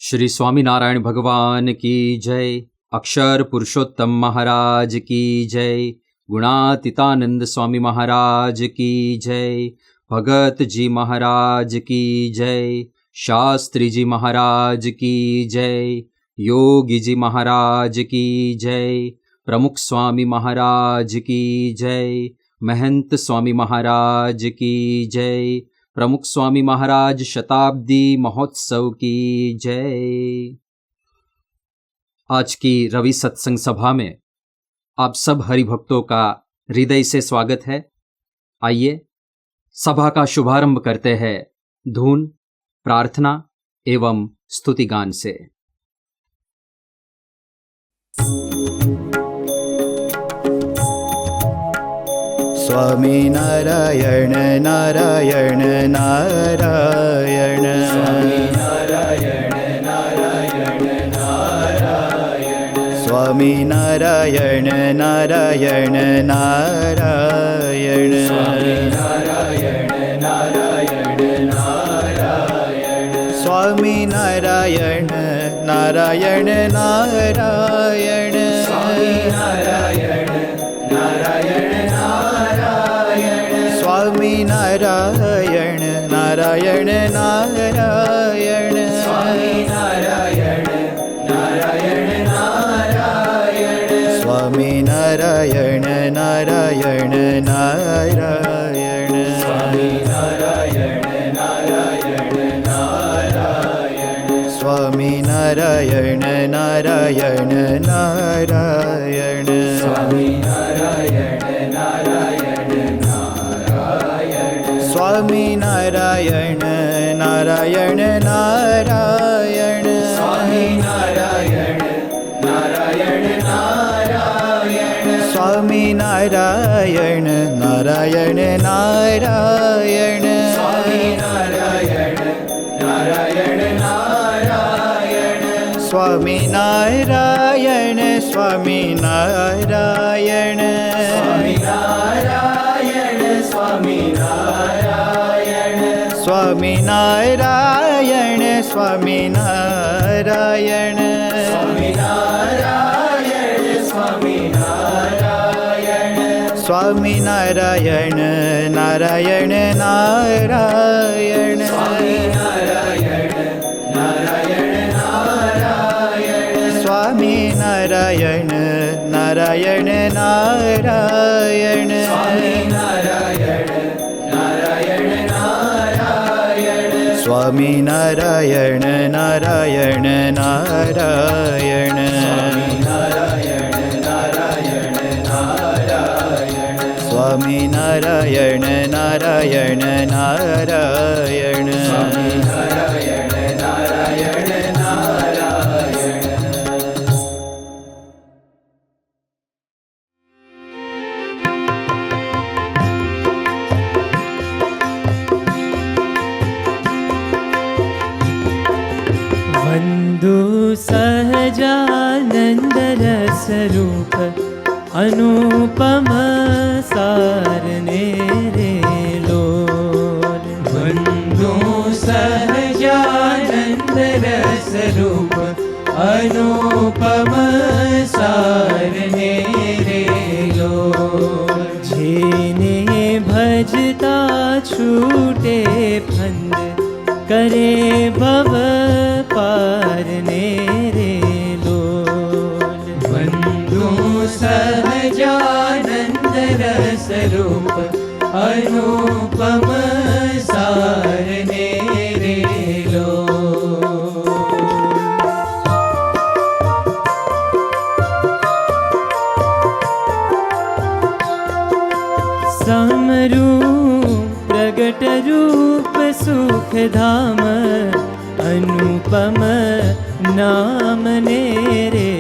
श्री स्वामीनारायण भगवान की जय। अक्षर पुरुषोत्तम महाराज की जय। गुणातीतानंद स्वामी महाराज की जय। भगत जी महाराज की जय। शास्त्री जी महाराज की जय। योगी जी महाराज की जय। प्रमुख स्वामी महाराज की जय। महंत स्वामी महाराज की जय। प्रमुख स्वामी महाराज शताब्दी महोत्सव की जय। आज की रवि सत्संग सभा में आप सब हरिभक्तों का हृदय से स्वागत है। आइए सभा का शुभारंभ करते हैं धून, प्रार्थना एवं स्तुति गान से। स्वामी नारायण नारायण नारायण, स्वामी नारायण नारायण नारायण, स्वामी नारायण नारायण नारायण, स्वामी नारायण नारायण नारायण, स्वामी नारायण नारायण नारायण, स्वामी नारायण नारायण नारायण, स्वामी नारायण नारायण नारायण, स्वामी नारायण नारायण नारायण, स्वामी नारायण नारायण नारायण, स्वामी नारायण नारायण नारायण, स्वामी नारायण नारायण नारायण, स्वामी नारायण नारायण नारायण, स्वामी नारायण नारायण नारायण, स्वामी नारायण नारायण नारायण, स्वामी नारायण नारायण नारायण, स्वामी नारायण नारायण नारायण, स्वामी नारायण स्वामी नारायण, स्वामी नारायण स्वामी नारायण, स्वामी नारायण स्वामी नारायण, स्वामी नारायण स्वामी नारायण, स्वामी नारायण नारायण नारायण, स्वामी नारायण नारायण नारायण, स्वामी नारायण नारायण नारायण, स्वामी नारायण नारायण नारायण, स्वामी नारायण नारायण नारायण, स्वामी नारायण नारायण नारायण, स्वामी नारायण नारायण नारायण। वंदु सहजानंद रस रूप अनुपम सारने रे लोल, वंदु सहजानंद रस रूप अनुपम सारने रे लोल, जेने भजता छूटे फंद करे भव पारने रे लोल, वंदु सहजानंद रस रूप अनुपम सारने रे लोल। समरूप प्रगट रूप सुख धाम अनुपम नाम ने रे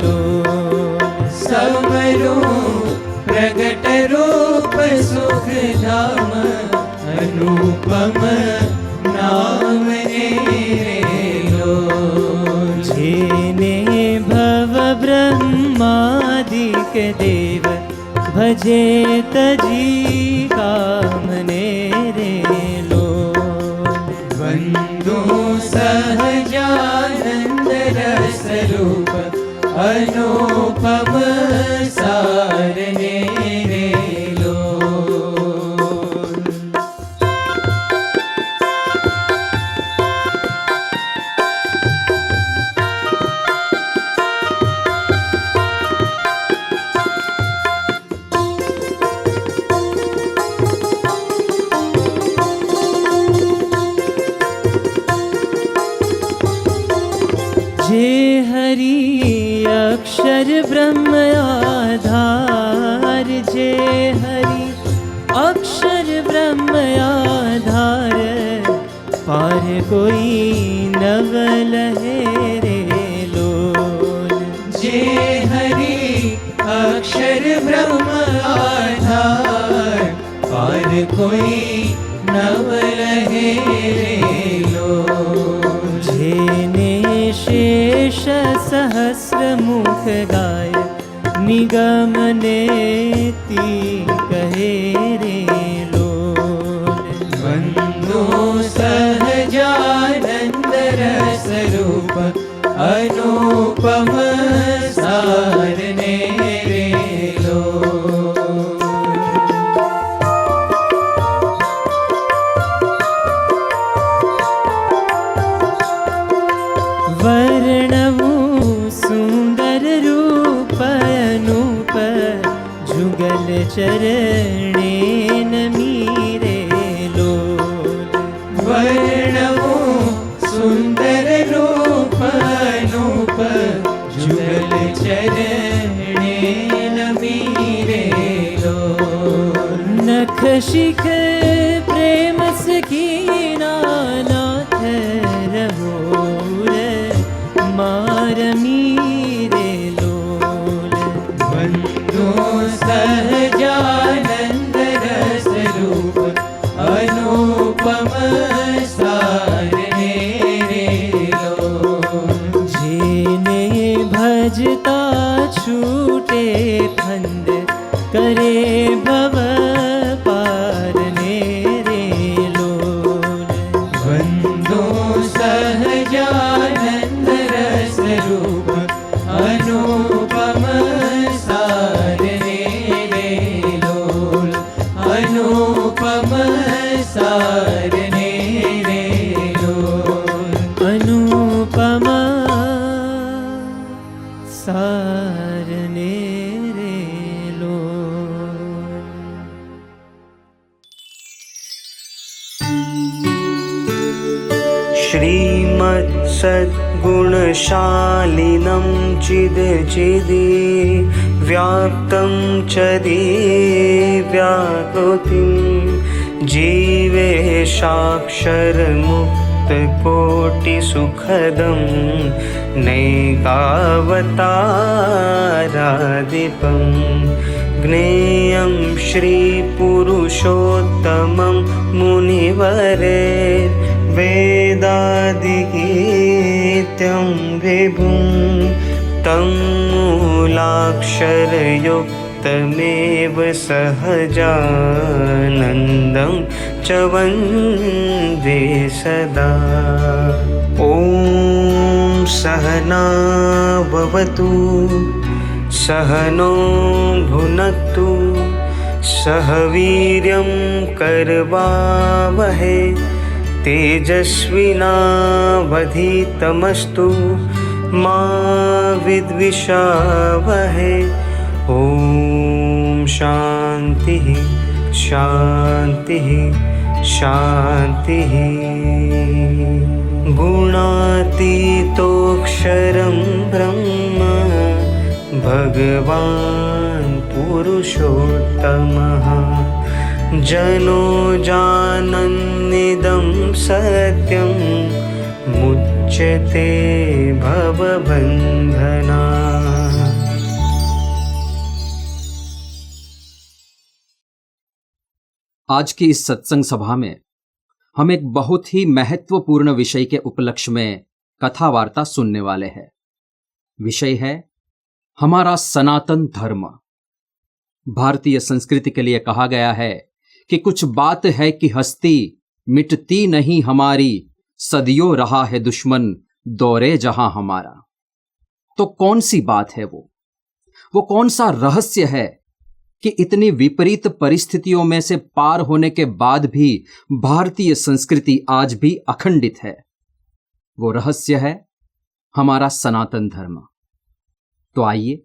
लोल, समरूप प्रगट रूप सुख धाम अनुपम नाम ने रे लोल, जेने भव ब्रह्मादिक देव भजे तजी कामने रे लोल, वंदु सहजानंद अनुपम सारने रे लोल। जे हरि अक्षर ब्रह्म आधार, जे हरि अक्षर ब्रह्म आधार, पार कोई नवल है रे लोल। जे हरि अक्षर ब्रह्म आधार, पार कोई नवल है रे लोल। जेने शेष सहस्र मुख गाय, निगम नेति कहे रे लोल। बंधु सहजानंद रस रूप, अनुपम सारने रे लोल। वर्णवु सुंदर रूप अनूप, जुगल चरणे नमीरे लोल। वर्णवु सुंदर रूप अनूप, जुगल चरणे नमीरे लोल। नख शिख प्रेम सकीना नाथ रहो मारमीरे लोल। बंधु सहजानंद रस रूप, अनुपम सारने रे लोल। जेने भजता छूटे फंद, करे भव पारने रे लोल। बंधु सहजानंद रस रूप, अनुपम सारने रे लोल। अनुपम सारने रे लोल। अनुपम सारने रे लोल। श्रीमत्सद्गुणशालिनं चिदचिदि व्याप्तं चदिव्याकृतिं, जीवेशाक्षरमुक्तकोटिसुखदं नैकावतारादिपं। ज्ञेयं श्रीपुरुषोत्तमं मुनिवरे, वेदादिगीत्यं विभुं तं मूलाक्षरयुक्तमेव सहजानन्दं च वन्दे सदा। ॐ सहना भवतु, सहनो भुनक्तु, सह वीर्यं करवावहै, तेजस्विनावधीतमस्तु मा विद्विषावहै। ॐ शान्तिः शान्तिः शान्तिः। गुणातीतोऽक्षरं ब्रह्म, भगवान् पुरुषोत्तमः। जनो जानन्निदं सत्यं, मुच्यते भवबन्धना। आज की इस सत्संग सभा में हम एक बहुत ही महत्वपूर्ण विषय के उपलक्ष्य में कथा वार्ता सुनने वाले हैं। विषय है हमारा सनातन धर्म। भारतीय संस्कृति के लिए कहा गया है कि कुछ बात है कि हस्ती मिटती नहीं हमारी, सदियों रहा है दुश्मन दौरे जहां हमारा। तो कौन सी बात है वो कौन सा रहस्य है कि इतनी विपरीत परिस्थितियों में से पार होने के बाद भी भारतीय संस्कृति आज भी अखंडित है? वो रहस्य है हमारा सनातन धर्म। तो आइए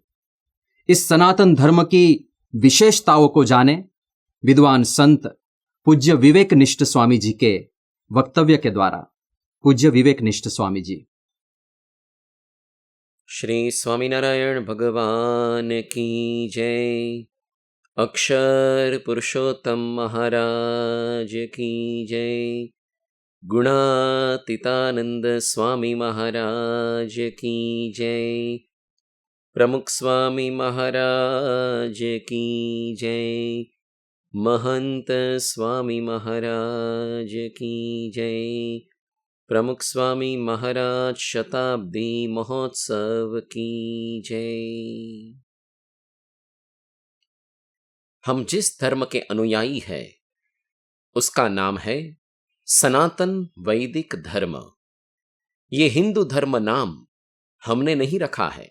इस सनातन धर्म की विशेषताओं को जानें विद्वान संत पूज्य विवेकनिष्ठ स्वामी जी के वक्तव्य के द्वारा। पूज्य विवेकनिष्ठ स्वामी जी। श्री स्वामीनारायण भगवान की जय। अक्षर पुरुषोत्तम महाराज की जय। गुणातीतानंद स्वामी महाराज की जय। प्रमुख स्वामी महाराज की जय। महंत स्वामी महाराज की जय। प्रमुख स्वामी महाराज शताब्दी महोत्सव की जय। हम जिस धर्म के अनुयायी हैं उसका नाम है सनातन वैदिक धर्म। ये हिंदू धर्म नाम हमने नहीं रखा है,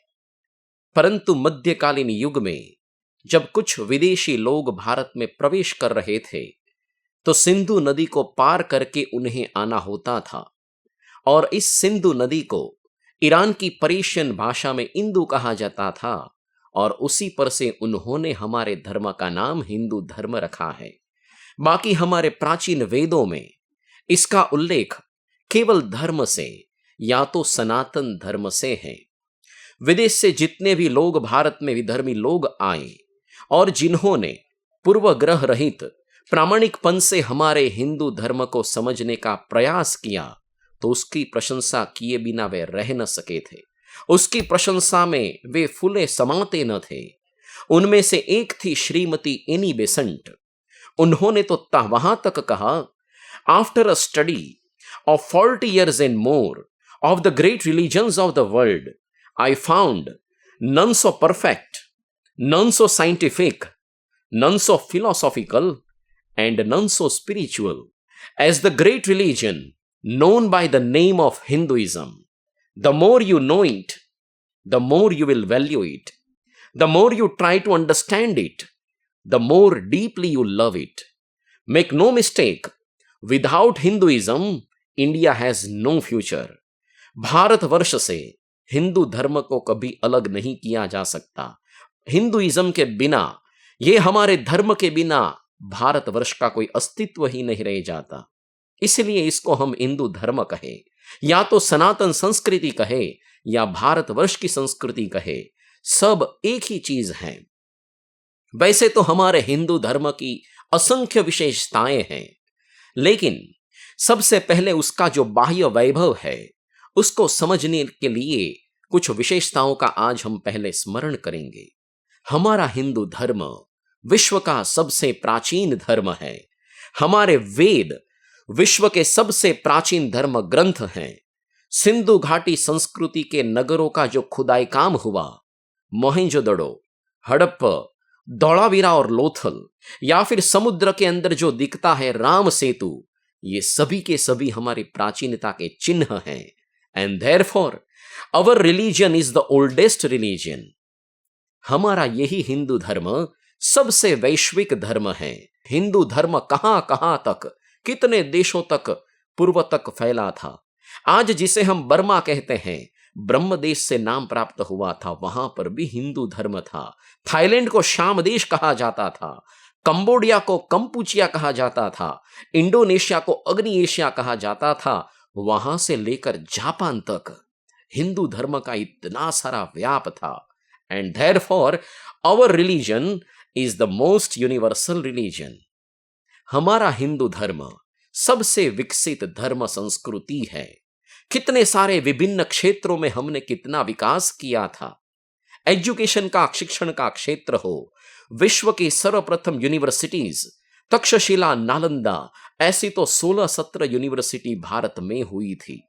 परंतु मध्यकालीन युग में जब कुछ विदेशी लोग भारत में प्रवेश कर रहे थे तो सिंधु नदी को पार करके उन्हें आना होता था, और इस सिंधु नदी को ईरान की पर्शियन भाषा में इंदु कहा जाता था, और उसी पर से उन्होंने हमारे धर्म का नाम हिंदू धर्म रखा है। बाकी हमारे प्राचीन वेदों में इसका उल्लेख केवल धर्म से या तो सनातन धर्म से है। विदेश से जितने भी लोग भारत में विधर्मी लोग आए और जिन्होंने पूर्वग्रह रहित प्रामाणिकपन से हमारे हिंदू धर्म को समझने का प्रयास किया तो उसकी प्रशंसा किए बिना वे रह न सके थे। उसकी प्रशंसा में वे फूले समाते न थे। उनमें से एक थी श्रीमती एनी बेसेंट। उन्होंने तो वहां तक कहा, after a study of 40 years and more of the great religions of the world, I found none so perfect, none so scientific, none so philosophical, and none so spiritual as the great religion known by the name of Hinduism. The more you know it, the more you will value it. The more you try to understand it, the more deeply you love it. Make no mistake, without Hinduism, India has no future. Bharatvarsh से हिंदू धर्म को कभी अलग नहीं किया जा सकता। Hinduism के बिना, ये हमारे धर्म के बिना भारतवर्ष का कोई अस्तित्व ही नहीं रह जाता। इसलिए इसको हम हिंदू धर्म कहे या तो सनातन संस्कृति कहे या भारतवर्ष की संस्कृति कहे, सब एक ही चीज है। वैसे तो हमारे हिंदू धर्म की असंख्य विशेषताएं हैं, लेकिन सबसे पहले उसका जो बाह्य वैभव है उसको समझने के लिए कुछ विशेषताओं का आज हम पहले स्मरण करेंगे। हमारा हिंदू धर्म विश्व का सबसे प्राचीन धर्म है। हमारे वेद विश्व के सबसे प्राचीन धर्म ग्रंथ हैं। सिंधु घाटी संस्कृति के नगरों का जो खुदाई काम हुआ, मोहेंजोदड़ो, हड़प्पा, धौलावीरा और लोथल, या फिर समुद्र के अंदर जो दिखता है राम सेतु, ये सभी के सभी हमारी प्राचीनता के चिन्ह हैं। And therefore our religion is the oldest religion. हमारा यही हिंदू धर्म सबसे वैश्विक धर्म है। हिंदू धर्म कहां कहां तक, कितने देशों तक पूर्व तक फैला था। आज जिसे हम बर्मा कहते हैं, ब्रह्म देश से नाम प्राप्त हुआ था, वहां पर भी हिंदू धर्म था। थाईलैंड को शाम देश कहा जाता था, कंबोडिया को कंपुचिया कहा जाता था, इंडोनेशिया को अग्नि एशिया कहा जाता था, वहां से लेकर जापान तक हिंदू धर्म का इतना सारा व्याप था। And therefore our religion is the most universal religion. हमारा हिंदू धर्म सबसे विकसित धर्म संस्कृति है। कितने सारे विभिन्न क्षेत्रों में हमने कितना विकास किया था। एजुकेशन का, शिक्षण का क्षेत्र हो, विश्व की सर्वप्रथम यूनिवर्सिटीज तक्षशिला, नालंदा, ऐसी तो 16-17 यूनिवर्सिटी भारत में हुई थी।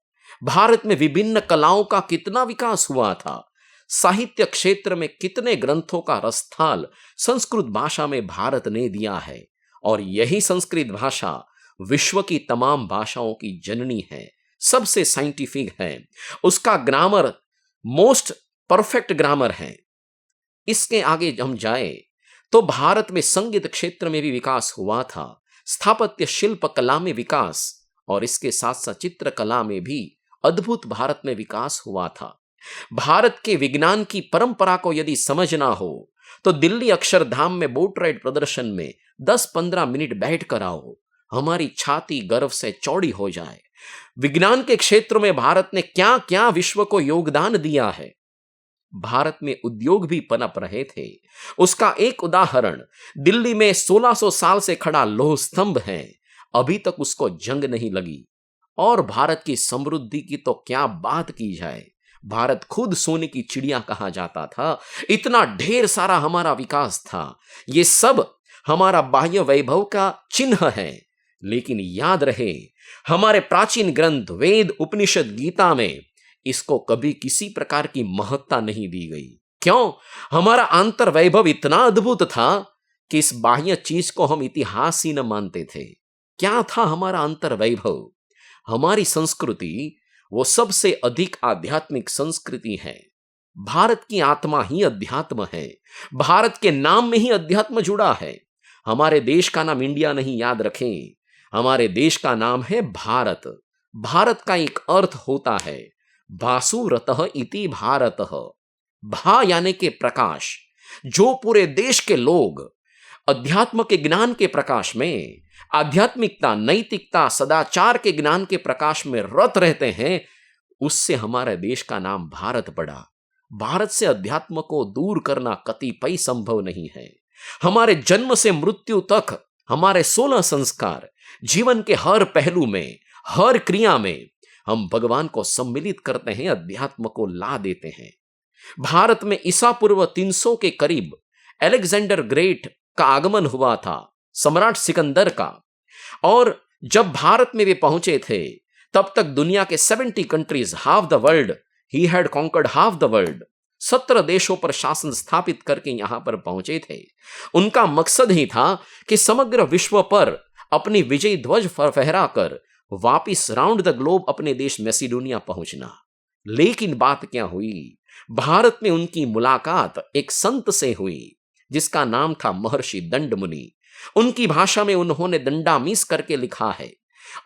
भारत में विभिन्न कलाओं का कितना विकास हुआ था। साहित्य क्षेत्र में कितने ग्रंथों का रसथाल संस्कृत भाषा में भारत ने दिया है, और यही संस्कृत भाषा विश्व की तमाम भाषाओं की जननी है, सबसे साइंटिफिक है। उसका ग्रामर मोस्ट परफेक्ट ग्रामर हैं। इसके आगे हम जाए तो भारत में संगीत क्षेत्र में भी विकास हुआ था, स्थापत्य शिल्प कला में विकास, और इसके साथ साथ चित्रकला में भी अद्भुत भारत में विकास हुआ था। भारत के विज्ञान की परंपरा को यदि समझना हो तो दिल्ली अक्षरधाम में बोट राइड प्रदर्शन में 10-15 मिनट बैठ कर आओ, हमारी छाती गर्व से चौड़ी हो जाए। विज्ञान के क्षेत्र में भारत ने क्या क्या विश्व को योगदान दिया है। भारत में उद्योग भी पनप रहे थे। उसका एक उदाहरण दिल्ली में 1600 साल से खड़ा लौह स्तंभ है, अभी तक उसको जंग नहीं लगी। और भारत की समृद्धि की तो क्या बात की जाए, भारत खुद सोने की चिड़िया कहा जाता था, इतना ढेर सारा हमारा विकास था। ये सब हमारा बाह्य वैभव का चिन्ह है, लेकिन याद रहे हमारे प्राचीन ग्रंथ वेद, उपनिषद, गीता में इसको कभी किसी प्रकार की महत्ता नहीं दी गई। क्यों? हमारा आंतर वैभव इतना अद्भुत था कि इस बाह्य चीज को हम इतिहास ही न मानते थे। क्या था हमारा अंतर वैभव? हमारी संस्कृति वो सबसे अधिक आध्यात्मिक संस्कृति है। भारत की आत्मा ही अध्यात्म है। भारत के नाम में ही अध्यात्म जुड़ा है। हमारे देश का नाम इंडिया नहीं, याद रखें, हमारे देश का नाम है भारत। भारत का एक अर्थ होता है भासुरतः इति भारतः। भा यानी के प्रकाश। जो पूरे देश के लोग अध्यात्म के ज्ञान के प्रकाश में, आध्यात्मिकता, नैतिकता, सदाचार के ज्ञान के प्रकाश में रत रहते हैं, उससे हमारे देश का नाम भारत पड़ा। भारत से अध्यात्म को दूर करना कतिपय संभव नहीं है। हमारे जन्म से मृत्यु तक हमारे 16 संस्कार, जीवन के हर पहलू में, हर क्रिया में हम भगवान को सम्मिलित करते हैं, अध्यात्म को ला देते हैं। भारत में ईसा पूर्व 300 के करीब अलेक्जेंडर ग्रेट का आगमन हुआ था, सम्राट सिकंदर का। और जब भारत में वे पहुंचे थे तब तक दुनिया के 70 countries, half the world, he had conquered half the world, 17 देशों पर शासन स्थापित करके यहां पर पहुंचे थे। उनका मकसद ही था कि समग्र विश्व पर अपनी विजय ध्वज फहराकर वापिस राउंड द ग्लोब अपने देश मैसिडोनिया पहुंचना। लेकिन बात क्या हुई? भारत में उनकी मुलाकात एक संत से हुई जिसका नाम था महर्षि दंड मुनि। उनकी भाषा में उन्होंने दंडामीस करके लिखा है,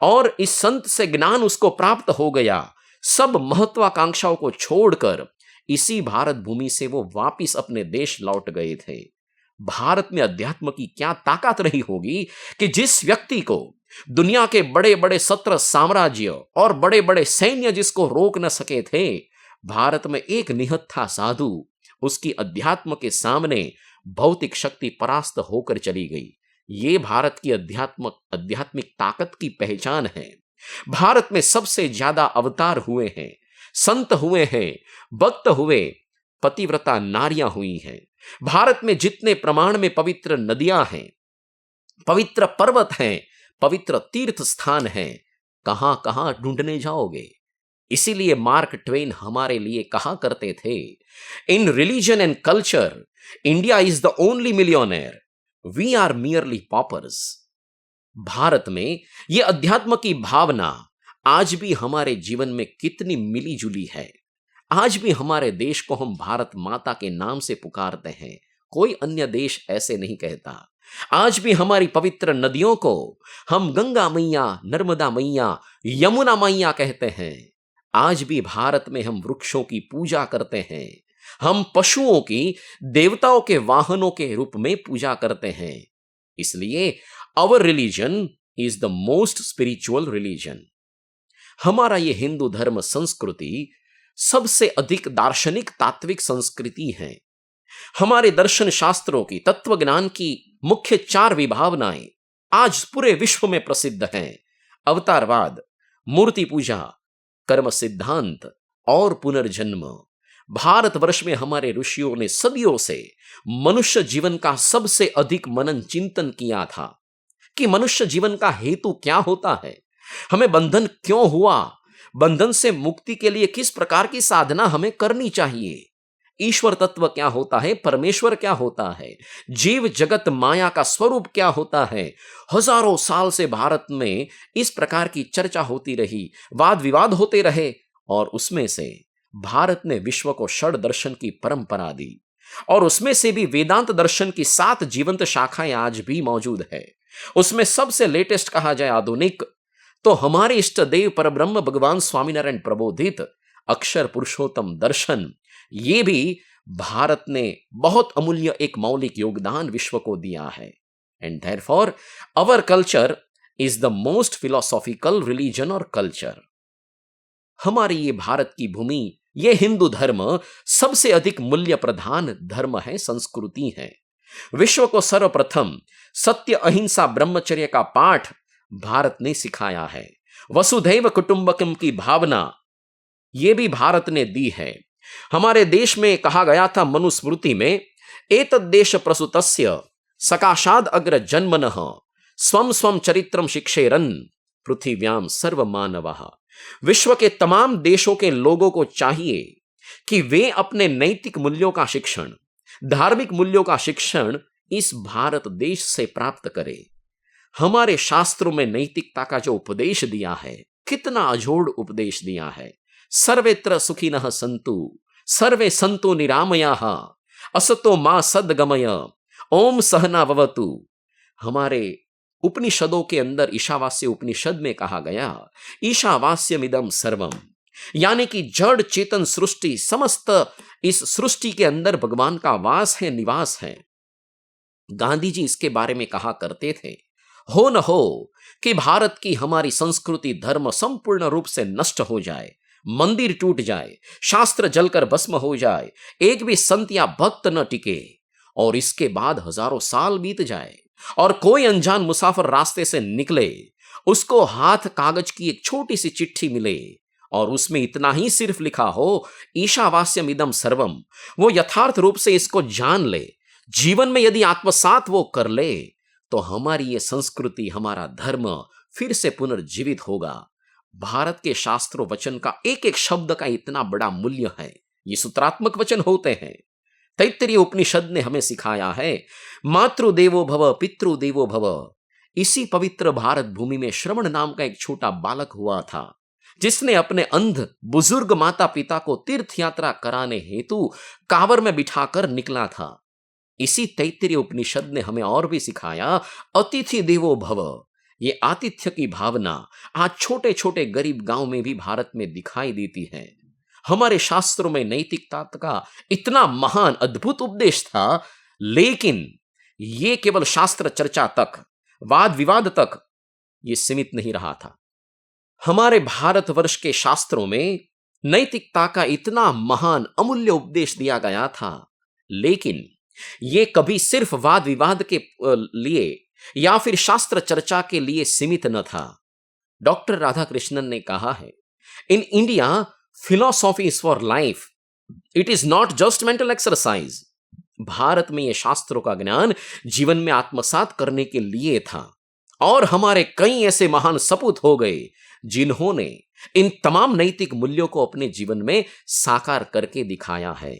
और इस संत से ज्ञान उसको प्राप्त हो गया। सब महत्वाकांक्षाओं को छोड़कर इसी भारत भूमि से वो वापिस अपने देश लौट गए थे। भारत में अध्यात्म की क्या ताकत रही होगी कि जिस व्यक्ति को दुनिया के बड़े बड़े 17 साम्राज्य और बड़े बड़े सैन्य जिसको रोक न सके थे, भारत में एक निहत्था साधु, उसकी अध्यात्म के सामने भौतिक शक्ति परास्त होकर चली गई। ये भारत की आध्यात्मिक ताकत की पहचान है। भारत में सबसे ज्यादा अवतार हुए हैं, संत हुए हैं, भक्त हुए, पतिव्रता नारियां हुई हैं। भारत में जितने प्रमाण में पवित्र नदियां हैं, पवित्र पर्वत हैं, पवित्र तीर्थ स्थान हैं, कहां कहां ढूंढने जाओगे? इसीलिए मार्क ट्वेन हमारे लिए कहा करते थे, in religion and culture India is the only millionaire, we are merely paupers. Bharat में यह अध्यात्म की भावना आज भी हमारे जीवन में कितनी मिली जुली है। आज भी हमारे देश को हम भारत माता के नाम से पुकारते हैं, कोई अन्य देश ऐसे नहीं कहता। आज भी हमारी पवित्र नदियों को हम गंगा मैया, नर्मदा मैया, यमुना मैया कहते हैं। आज भी भारत में हम वृक्षों की पूजा करते हैं, हम पशुओं की देवताओं के वाहनों के रूप में पूजा करते हैं। इसलिए our religion is the most spiritual religion. हमारा ये हिंदू धर्म संस्कृति सबसे अधिक दार्शनिक तात्विक संस्कृति है। हमारे दर्शन शास्त्रों की, तत्व ज्ञान की मुख्य 4 विभावनाएं आज पूरे विश्व में प्रसिद्ध हैं: अवतारवाद, मूर्ति पूजा, कर्म सिद्धांत और पुनर्जन्म। भारतवर्ष में हमारे ऋषियों ने सदियों से मनुष्य जीवन का सबसे अधिक मनन चिंतन किया था कि मनुष्य जीवन का हेतु क्या होता है, हमें बंधन क्यों हुआ, बंधन से मुक्ति के लिए किस प्रकार की साधना हमें करनी चाहिए, ईश्वर तत्व क्या होता है, परमेश्वर क्या होता है, जीव जगत माया का स्वरूप क्या होता है। हजारों साल से भारत में इस प्रकार की चर्चा होती रही, वाद विवाद होते रहे, और उसमें से भारत ने विश्व को षड दर्शन की परंपरा दी और उसमें से भी वेदांत दर्शन की 7 जीवंत शाखाएं आज भी मौजूद है। उसमें सबसे लेटेस्ट कहा जाए आधुनिक तो हमारे इष्ट देव परब्रह्म भगवान स्वामीनारायण प्रबोधित अक्षर पुरुषोत्तम दर्शन, ये भी भारत ने बहुत अमूल्य एक मौलिक योगदान विश्व को दिया है। And therefore our culture is the most philosophical religion और कल्चर। हमारी ये भारत की भूमि, ये हिंदू धर्म सबसे अधिक मूल्य प्रधान धर्म है, संस्कृति है। विश्व को सर्वप्रथम सत्य, अहिंसा, ब्रह्मचर्य का पाठ भारत ने सिखाया है। वसुधैव कुटुंबकम की भावना ये भी भारत ने दी है। हमारे देश में कहा गया था मनुस्मृति में, एतद्देश प्रसूतस्य सकाशाद अग्र जन्मनः स्वम स्वम चरित्रम शिक्षेरन पृथिव्याम सर्व मानवः। विश्व के तमाम देशों के लोगों को चाहिए कि वे अपने नैतिक मूल्यों का शिक्षण, धार्मिक मूल्यों का शिक्षण इस भारत देश से प्राप्त करें। हमारे शास्त्रों में नैतिकता का जो उपदेश दिया है, कितना अजोड़ उपदेश दिया है। सर्वेत्र सुखिनः सन्तु सर्वे सन्तु निरामयाः असतो मा सद्गमय ओम सहना भवतु। हमारे उपनिषदों के अंदर ईशावास्य उपनिषद में कहा गया, ईशावास्यमिदं सर्वम, यानी कि जड़ चेतन सृष्टि, समस्त इस सृष्टि के अंदर भगवान का वास है, निवास है। गांधी जी इसके बारे में कहा करते थे, हो न हो कि भारत की हमारी संस्कृति धर्म संपूर्ण रूप से नष्ट हो जाए, मंदिर टूट जाए, शास्त्र जलकर भस्म हो जाए, एक भी संत या भक्त न टिके, और इसके बाद हजारों साल बीत जाए और कोई अनजान मुसाफिर रास्ते से निकले, उसको हाथ कागज की एक छोटी सी चिट्ठी मिले और उसमें इतना ही सिर्फ लिखा हो, ईशावास्यम इदम सर्वम, वो यथार्थ रूप से इसको जान ले, जीवन में यदि आत्मसात वो कर ले, तो हमारी ये संस्कृति, हमारा धर्म फिर से पुनर्जीवित होगा। भारत के शास्त्रों वचन का एक एक शब्द का इतना बड़ा मूल्य है। ये सूत्रात्मक वचन होते हैं। तैत्तिरीय उपनिषद ने हमें सिखाया है, मातृदेवो भव पितृदेवो भव। इसी पवित्र भारत भूमि में श्रवण नाम का एक छोटा बालक हुआ था, जिसने अपने अंध बुजुर्ग माता पिता को तीर्थ यात्रा कराने हेतु कांवर में बिठाकर निकला था। इसी तैत्तिरीय उपनिषद ने हमें और भी सिखाया, अतिथि देवो भव। ये आतिथ्य की भावना आज छोटे छोटे गरीब गांव में भी भारत में दिखाई देती है। हमारे शास्त्रों में नैतिकता का इतना महान अद्भुत उपदेश था, लेकिन ये केवल शास्त्र चर्चा तक, वाद विवाद तक ये सीमित नहीं रहा था। हमारे भारतवर्ष के शास्त्रों में नैतिकता का इतना महान अमूल्य उपदेश दिया गया था, लेकिन ये कभी सिर्फ वाद विवाद के लिए या फिर शास्त्र चर्चा के लिए सीमित न था। डॉक्टर राधाकृष्णन ने कहा है, in India philosophy is for life, it is not just mental exercise. Bharat में यह शास्त्रों का ज्ञान जीवन में आत्मसात करने के लिए था, और हमारे कई ऐसे महान सपूत हो गए जिन्होंने इन तमाम नैतिक मूल्यों को अपने जीवन में साकार करके दिखाया है।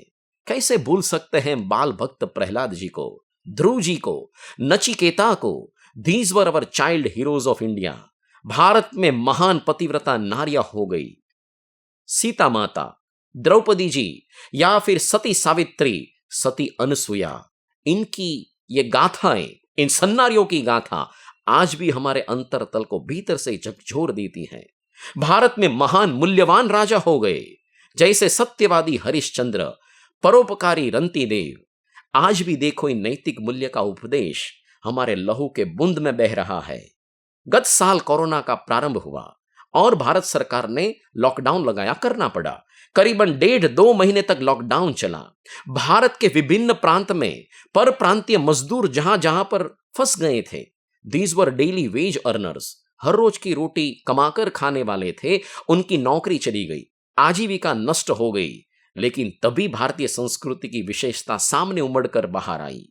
कैसे भूल सकते हैं बाल भक्त प्रहलाद जी को, ध्रुव जी को, नचिकेता को। These were our child heroes of India. Bharat में महान पतिव्रता नारियां हो गई, सीता माता, द्रौपदी जी, या फिर सती सावित्री, सती अनसुया। इनकी ये गाथाएं, इन सन्नारियों की गाथा आज भी हमारे अंतरतल को भीतर से झकझोर देती हैं। भारत में महान मूल्यवान राजा हो गए, जैसे सत्यवादी हरिश्चंद्र, परोपकारी रंतीदेव। आज भी देखो इन नैतिक मूल्य का उपदेश हमारे लहू के बूंद में बह रहा है। गत साल कोरोना का प्रारंभ हुआ और भारत सरकार ने लॉकडाउन लगाया, करना पड़ा। करीबन 1.5-2 महीने तक लॉकडाउन चला। भारत के विभिन्न प्रांत में पर प्रांतीय मजदूर जहां जहां पर फंस गए थे, these were daily wage earners, हर रोज की रोटी कमाकर खाने वाले थे, उनकी नौकरी चली गई, आजीविका नष्ट हो गई। लेकिन तभी भारतीय संस्कृति की विशेषता सामने उमड़कर बाहर आई।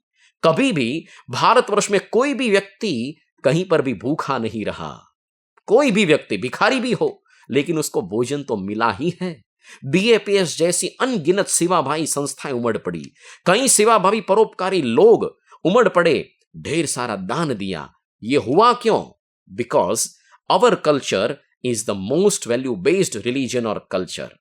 कभी भी भारतवर्ष में कोई भी व्यक्ति कहीं पर भी भूखा नहीं रहा। कोई भी व्यक्ति भिखारी भी हो, लेकिन उसको भोजन तो मिला ही है। बीएपीएस जैसी अनगिनत सेवाभावी संस्थाएं उमड़ पड़ी, कई सेवाभावी परोपकारी लोग उमड़ पड़े, ढेर सारा दान दिया। ये हुआ क्यों? Because our culture is the most value based religion और कल्चर।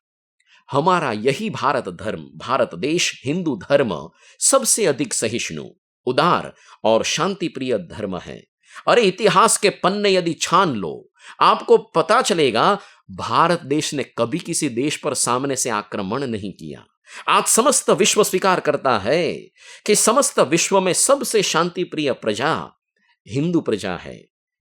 हमारा यही भारत धर्म, भारत देश, हिंदू धर्म सबसे अधिक सहिष्णु, उदार और शांति प्रिय धर्म है। अरे इतिहास के पन्ने यदि छान लो, आपको पता चलेगा भारत देश ने कभी किसी देश पर सामने से आक्रमण नहीं किया। आज समस्त विश्व स्वीकार करता है कि समस्त विश्व में सबसे शांति प्रिय प्रजा हिंदू प्रजा है।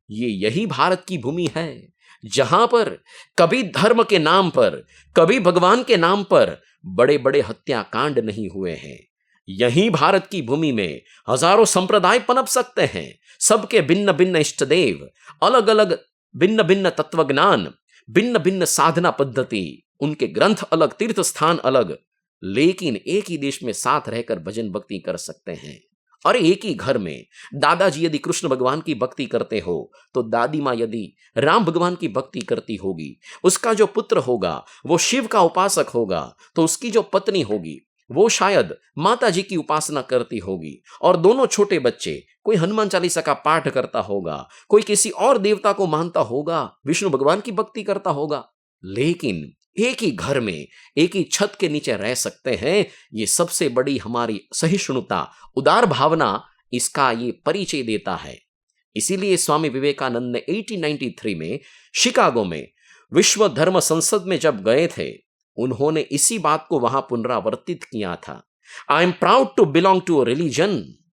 यही भारत की भूमि है जहां पर कभी धर्म के नाम पर, कभी भगवान के नाम पर बड़े बड़े हत्याकांड नहीं हुए हैं। यही भारत की भूमि में हजारों संप्रदाय पनप सकते हैं, सबके भिन्न भिन्न इष्ट देव, अलग अलग भिन्न भिन्न तत्वज्ञान, भिन्न भिन्न साधना पद्धति, उनके ग्रंथ अलग, तीर्थ स्थान अलग, लेकिन एक ही देश में साथ रहकर भजन भक्ति कर सकते हैं। और एक ही घर में दादाजी यदि कृष्ण भगवान की भक्ति करते हो तो दादी माँ यदि राम भगवान की भक्ति करती होगी, उसका जो पुत्र होगा वो शिव का उपासक होगा, तो उसकी जो पत्नी होगी वो शायद माता जी की उपासना करती होगी, और दोनों छोटे बच्चे, कोई हनुमान चालीसा का पाठ करता होगा, कोई किसी और देवता को मानता होगा, विष्णु भगवान की भक्ति करता होगा, लेकिन एक ही घर में एक ही छत के नीचे रह सकते हैं। ये सबसे बड़ी हमारी सहिष्णुता, उदार भावना इसका ये परिचय देता है। इसीलिए स्वामी विवेकानंद ने 1893 में शिकागो में विश्व धर्म संसद में जब गए थे, उन्होंने इसी बात को वहां पुनरावर्तित किया था। I am proud to belong to a religion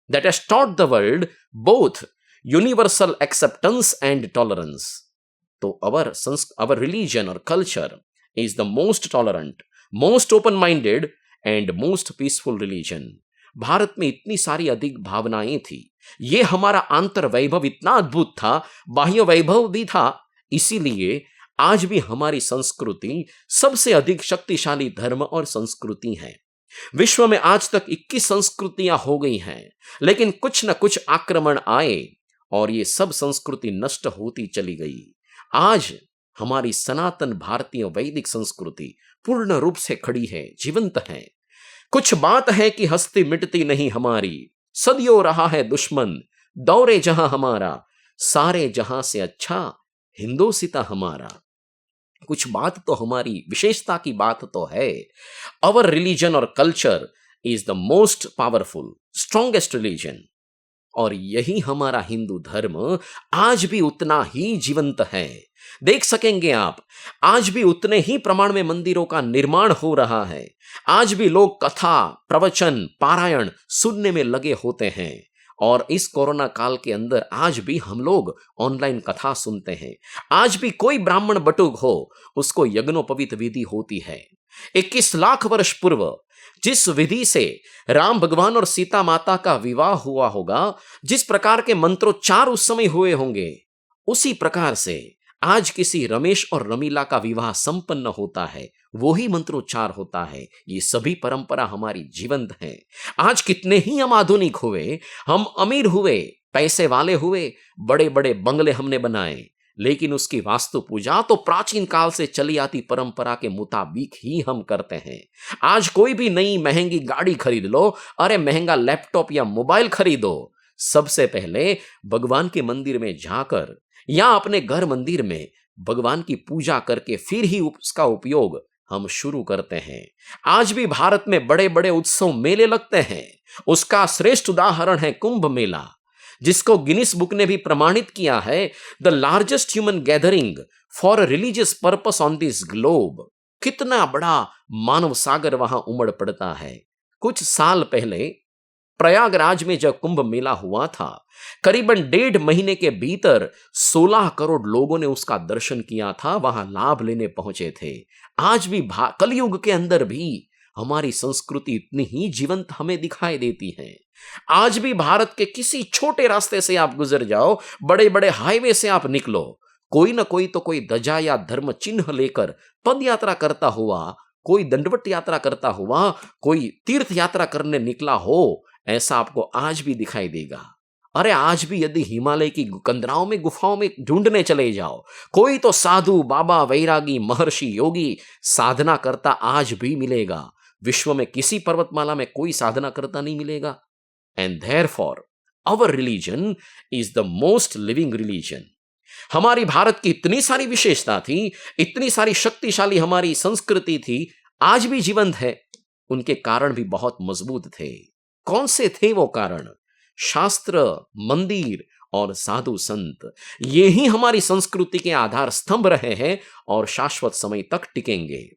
that has taught the world both universal acceptance and tolerance. तो our religion or culture is the most tolerant, most open-minded and most peaceful religion. Bharat में इतनी सारी अधिक भावनाएं थी, ये हमारा आंतर वैभव इतना अद्भुत था, बाह्य वैभव भी था, इसीलिए आज भी हमारी संस्कृति सबसे अधिक शक्तिशाली धर्म और संस्कृति है। विश्व में आज तक 21 संस्कृतियां हो गई हैं, लेकिन कुछ न कुछ आक्रमण आए और ये सब संस्कृति नष्ट होती चली गई। आज हमारी सनातन भारतीय वैदिक संस्कृति पूर्ण रूप से खड़ी है, जीवंत है। कुछ बात है कि हस्ती मिटती नहीं हमारी, सदियों रहा है दुश्मन, दौरे जहां हमारा, सारे जहां से अच्छा हिंदोसिता हमारा। कुछ बात तो हमारी विशेषता की बात तो है। अवर रिलीजन और culture is the most powerful, strongest religion, और यही हमारा हिंदू धर्म आज भी उतना ही जीवंत है। देख सकेंगे आप, आज भी उतने ही प्रमाण में मंदिरों का निर्माण हो रहा है। आज भी लोग कथा, प्रवचन, पारायण सुनने में लगे होते हैं, और इस कोरोना काल के अंदर आज भी हम लोग ऑनलाइन कथा सुनते हैं। आज भी कोई ब्राह्मण बटुक हो, उसको यज्ञोपवीत विधि होती है। 21 लाख वर्ष पूर्व जिस विधि से राम भगवान और सीता माता का विवाह हुआ होगा, जिस प्रकार के मंत्रोच्चार उस समय हुए होंगे, उसी प्रकार से आज किसी रमेश और रमीला का विवाह संपन्न होता है, वो ही मंत्रोच्चार होता है। ये सभी परंपरा हमारी जीवंत है। आज कितने ही हम आधुनिक हुए, हम अमीर हुए, पैसे वाले हुए, बड़े बड़े बंगले हमने बनाए, लेकिन उसकी वास्तु पूजा तो प्राचीन काल से चली आती परंपरा के मुताबिक ही हम करते हैं। आज कोई भी नई महंगी गाड़ी खरीद लो, अरे महंगा लैपटॉप या मोबाइल खरीदो, सबसे पहले भगवान के मंदिर में जाकर या अपने घर मंदिर में भगवान की पूजा करके फिर ही उसका उपयोग हम शुरू करते हैं। आज भी भारत में बड़े बड़े उत्सव मेले लगते हैं। उसका श्रेष्ठ उदाहरण है कुंभ मेला, जिसको गिनीज बुक ने भी प्रमाणित किया है the largest human gathering for religious purpose on this globe. कितना बड़ा मानव सागर वहां उमड़ पड़ता है। कुछ साल पहले प्रयागराज में जब कुंभ मेला हुआ था, करीबन 1.5 महीने के भीतर 16 करोड़ लोगों ने उसका दर्शन किया था, वहां लाभ लेने पहुंचे थे। आज भी कलयुग के अंदर भी हमारी संस्कृति इतनी ही जीवंत हमें दिखाई देती है। आज भी भारत के किसी छोटे रास्ते से आप गुजर जाओ, बड़े बड़े हाईवे से आप निकलो, कोई ना कोई तो कोई ध्वजा या धर्म चिन्ह लेकर पद यात्रा करता हुआ, कोई दंडवत यात्रा करता हुआ, कोई तीर्थ यात्रा करने निकला हो, ऐसा आपको आज भी दिखाई देगा। अरे आज भी यदि हिमालय की कंदराओं में, गुफाओं में ढूंढने चले जाओ, कोई तो साधु, बाबा, वैरागी, महर्षि, योगी साधना करता आज भी मिलेगा। विश्व में किसी पर्वतमाला में कोई साधना करता नहीं मिलेगा। And therefore our religion is the most living religion. हमारी भारत की इतनी सारी विशेषता थी, इतनी सारी शक्तिशाली हमारी संस्कृति थी, आज भी जीवंत है, उनके कारण भी बहुत मजबूत थे। कौन से थे वो कारण? शास्त्र, मंदिर और साधु संत, ये ही हमारी संस्कृति के आधार स्तंभ रहे हैं और शाश्वत समय तक टिकेंगे।